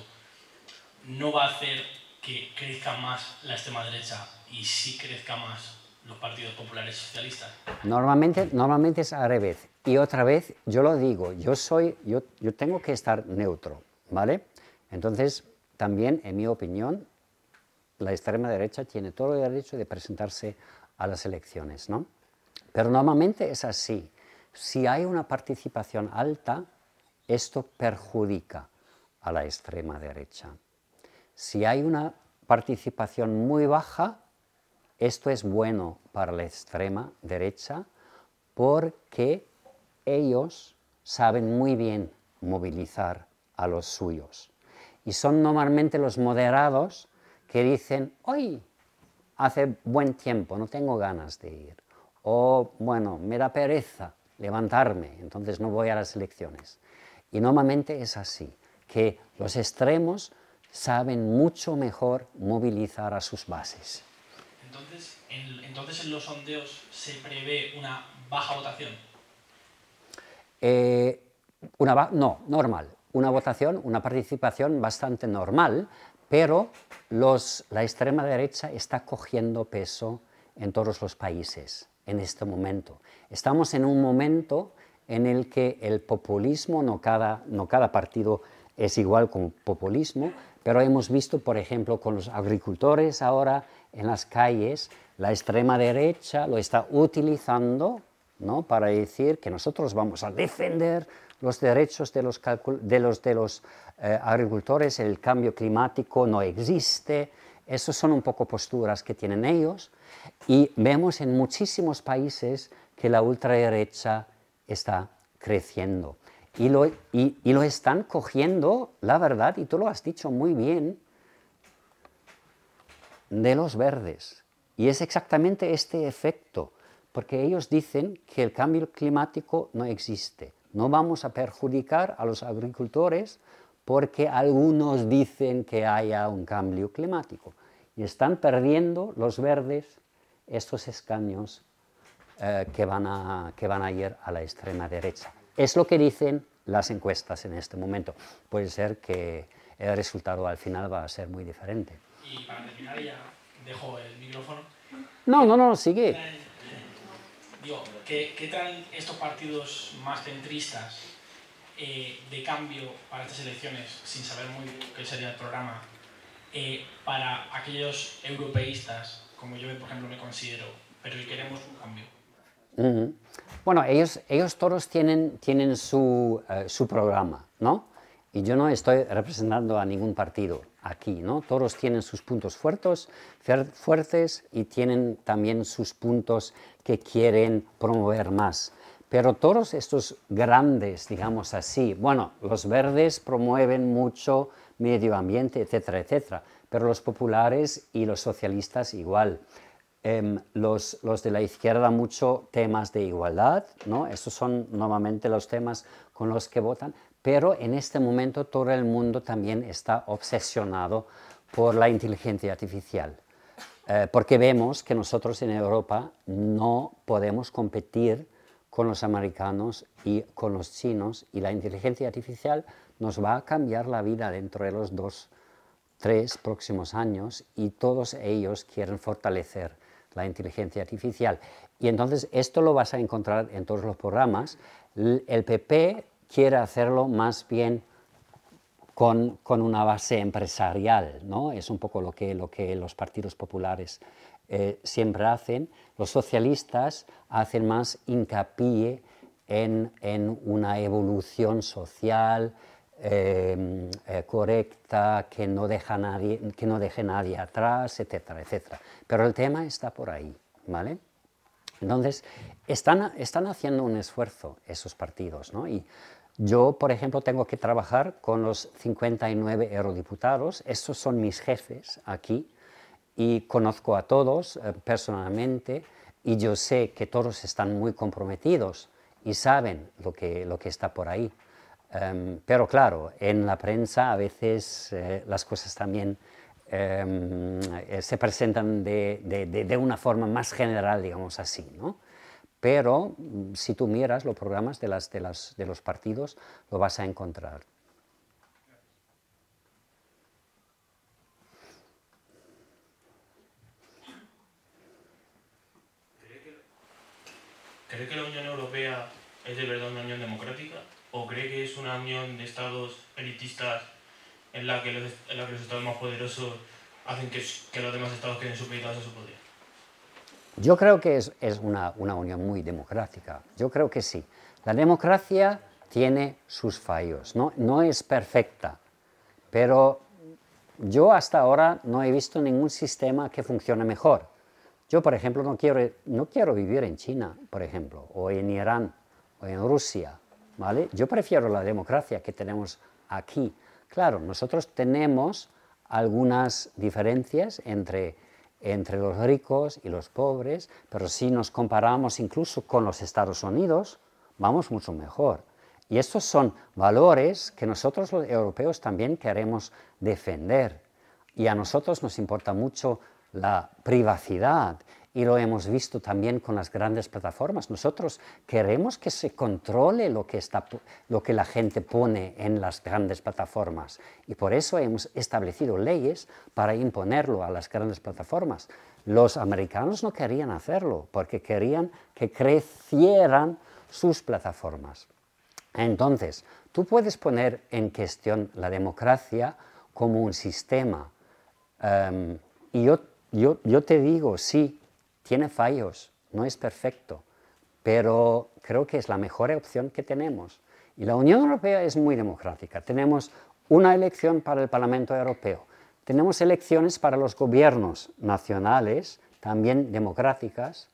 no va a hacer que crezca más la extrema derecha y sí crezca más los partidos populares y socialistas? Normalmente es al revés. Y otra vez, yo lo digo, yo tengo que estar neutro, ¿vale? Entonces, también, en mi opinión, la extrema derecha tiene todo el derecho de presentarse a las elecciones, ¿no? Pero normalmente es así. Si hay una participación alta, esto perjudica a la extrema derecha. Si hay una participación muy baja, esto es bueno para la extrema derecha porque ellos saben muy bien movilizar a los suyos. Y son normalmente los moderados que dicen, hoy hace buen tiempo, no tengo ganas de ir. O, bueno, me da pereza levantarme, entonces no voy a las elecciones. Y normalmente es así, que los extremos saben mucho mejor movilizar a sus bases. Entonces en los sondeos se prevé una baja votación. No, normal. Una votación, una participación bastante normal, pero la extrema derecha está cogiendo peso en todos los países en este momento. Estamos en un momento en el que el populismo, no cada partido es igual como populismo, pero hemos visto, por ejemplo, con los agricultores ahora en las calles, la extrema derecha lo está utilizando, ¿no?, para decir que nosotros vamos a defender los derechos de los agricultores, el cambio climático no existe. Esas son un poco posturas que tienen ellos y vemos en muchísimos países que la ultraderecha está creciendo y lo están cogiendo, la verdad, y tú lo has dicho muy bien, de los verdes. Y es exactamente este efecto, porque ellos dicen que el cambio climático no existe. No vamos a perjudicar a los agricultores porque algunos dicen que haya un cambio climático. Y están perdiendo los verdes estos escaños que van a ir a la extrema derecha. Es lo que dicen las encuestas en este momento. Puede ser que el resultado al final va a ser muy diferente. Y para terminar, ya dejo el micrófono. No, sigue. Digo, ¿qué traen estos partidos más centristas de cambio para estas elecciones, sin saber muy bien qué sería el programa, para aquellos europeístas, como yo, por ejemplo, me considero, pero que queremos un cambio? Bueno, ellos todos tienen su programa, ¿no? Y yo no estoy representando a ningún partido aquí, ¿no? Todos tienen sus puntos fuertes y tienen también sus puntos que quieren promover más. Pero todos estos grandes, digamos así, bueno, los verdes promueven mucho medio ambiente, etcétera, etcétera, pero los populares y los socialistas igual. Los de la izquierda mucho temas de igualdad, ¿no? Estos son normalmente los temas con los que votan, pero en este momento todo el mundo también está obsesionado por la inteligencia artificial, porque vemos que nosotros en Europa no podemos competir con los americanos y con los chinos, y la inteligencia artificial nos va a cambiar la vida dentro de los 2-3 próximos años, y todos ellos quieren fortalecer la inteligencia artificial. Y entonces esto lo vas a encontrar en todos los programas. El PP quiere hacerlo más bien con una base empresarial, ¿no? Es un poco lo que los partidos populares siempre hacen. Los socialistas hacen más hincapié en una evolución social correcta, que no deje nadie atrás, etcétera, etcétera. Pero el tema está por ahí, ¿vale? Entonces, están haciendo un esfuerzo esos partidos, ¿no? Y yo, por ejemplo, tengo que trabajar con los 59 eurodiputados. Estos son mis jefes aquí, y conozco a todos personalmente, y yo sé que todos están muy comprometidos y saben lo que está por ahí. Pero claro, en la prensa a veces las cosas también se presentan de una forma más general, digamos así, ¿no? Pero si tú miras los programas de los partidos, lo vas a encontrar. ¿Cree que la Unión Europea es de verdad una unión democrática? ¿O cree que es una unión de estados elitistas en la que los estados más poderosos hacen que los demás estados queden supeditados a su poder? Yo creo que es una unión muy democrática. Yo creo que sí. La democracia tiene sus fallos, no es perfecta, pero yo hasta ahora no he visto ningún sistema que funcione mejor. Yo, por ejemplo, no quiero vivir en China, por ejemplo, o en Irán, o en Rusia, ¿vale? Yo prefiero la democracia que tenemos aquí. Claro, nosotros tenemos algunas diferencias entre los ricos y los pobres, pero si nos comparamos incluso con los Estados Unidos, vamos mucho mejor. Y estos son valores que nosotros los europeos también queremos defender. Y a nosotros nos importa mucho la privacidad, y lo hemos visto también con las grandes plataformas. Nosotros queremos que se controle lo que la gente pone en las grandes plataformas, y por eso hemos establecido leyes para imponerlo a las grandes plataformas. Los americanos no querían hacerlo porque querían que crecieran sus plataformas. Entonces, tú puedes poner en cuestión la democracia como un sistema, y yo te digo, sí, tiene fallos, no es perfecto, pero creo que es la mejor opción que tenemos. Y la Unión Europea es muy democrática. Tenemos una elección para el Parlamento Europeo, tenemos elecciones para los gobiernos nacionales, también democráticas,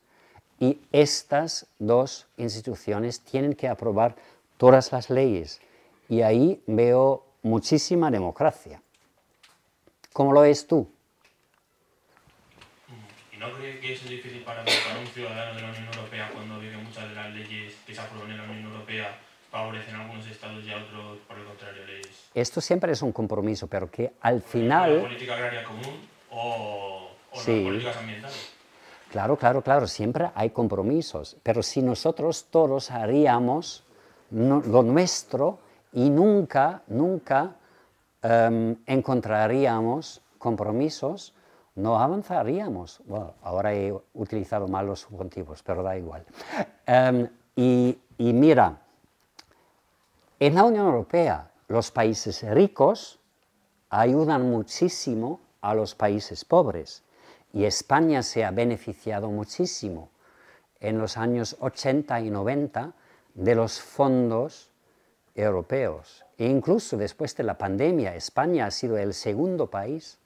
y estas dos instituciones tienen que aprobar todas las leyes, y ahí veo muchísima democracia. ¿Cómo lo ves tú? ¿Y no cree que es difícil para un ciudadano de la Unión Europea cuando ve que muchas de las leyes que se aprueban en la Unión Europea favorecen a algunos estados y a otros, por el contrario, leyes? Esto siempre es un compromiso, pero que al final... ¿La política agraria común o sí, las políticas ambientales? Claro, siempre hay compromisos, pero si nosotros todos haríamos lo nuestro y nunca encontraríamos compromisos, no avanzaríamos. Bueno, ahora he utilizado mal los subjuntivos, pero da igual. Y mira, en la Unión Europea los países ricos ayudan muchísimo a los países pobres y España se ha beneficiado muchísimo en los años 80 y 90 de los fondos europeos. E incluso después de la pandemia, España ha sido el segundo país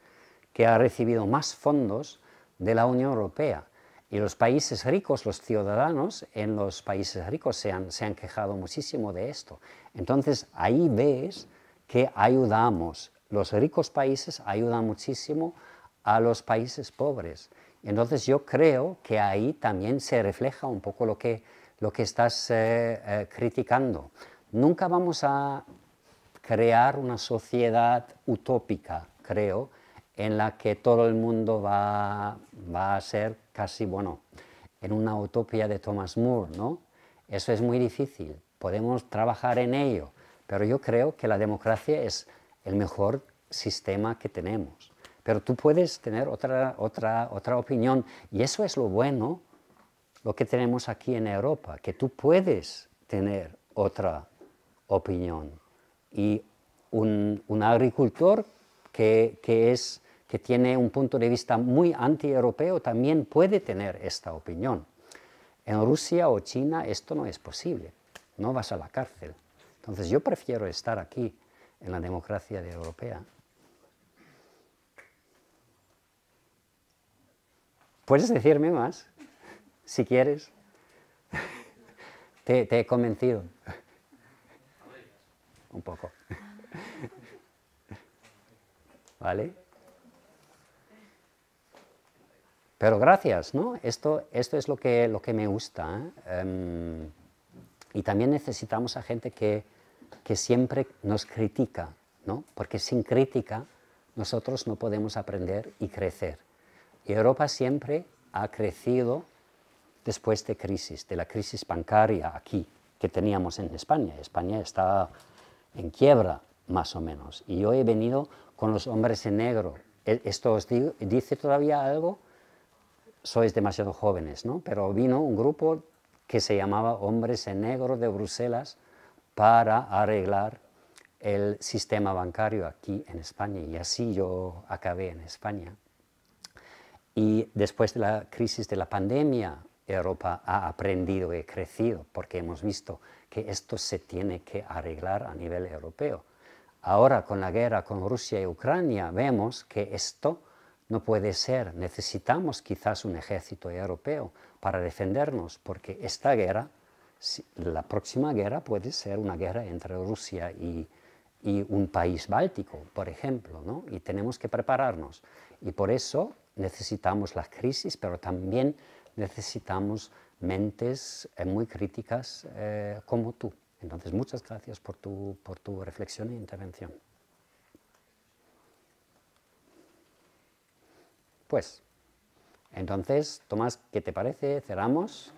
que ha recibido más fondos de la Unión Europea. Y los países ricos, los ciudadanos en los países ricos se han quejado muchísimo de esto. Entonces ahí ves que ayudamos, los ricos países ayudan muchísimo a los países pobres. Entonces yo creo que ahí también se refleja un poco lo que estás criticando. Nunca vamos a crear una sociedad utópica, creo, en la que todo el mundo va a ser casi, bueno, en una utopía de Thomas More, ¿no? Eso es muy difícil, podemos trabajar en ello, pero yo creo que la democracia es el mejor sistema que tenemos. Pero tú puedes tener otra opinión, y eso es lo bueno, lo que tenemos aquí en Europa, que tú puedes tener otra opinión. Y un agricultor que tiene un punto de vista muy anti-europeo también puede tener esta opinión. En Rusia o China esto no es posible, no vas a la cárcel. Entonces yo prefiero estar aquí, en la democracia europea. ¿Puedes decirme más, si quieres? Te he convencido. Un poco. ¿Vale? Pero gracias, ¿no? Esto es lo que me gusta, ¿eh? Y también necesitamos a gente que siempre nos critica, ¿no? Porque sin crítica nosotros no podemos aprender y crecer. Y Europa siempre ha crecido después de la crisis bancaria aquí, que teníamos en España. España está en quiebra, más o menos. Y yo he venido con los hombres en negro. ¿Esto os dice todavía algo? Sois demasiado jóvenes, ¿no? Pero vino un grupo que se llamaba Hombres en Negro de Bruselas para arreglar el sistema bancario aquí en España. Y así yo acabé en España. Y después de la crisis de la pandemia, Europa ha aprendido y crecido, porque hemos visto que esto se tiene que arreglar a nivel europeo. Ahora, con la guerra con Rusia y Ucrania, vemos que esto no puede ser. Necesitamos quizás un ejército europeo para defendernos, porque esta guerra, la próxima guerra puede ser una guerra entre Rusia y un país báltico, por ejemplo, ¿no? Y tenemos que prepararnos. Y por eso necesitamos las crisis, pero también necesitamos mentes muy críticas como tú. Entonces, muchas gracias por tu reflexión e intervención. Pues, entonces, Tomás, ¿qué te parece? ¿Cerramos?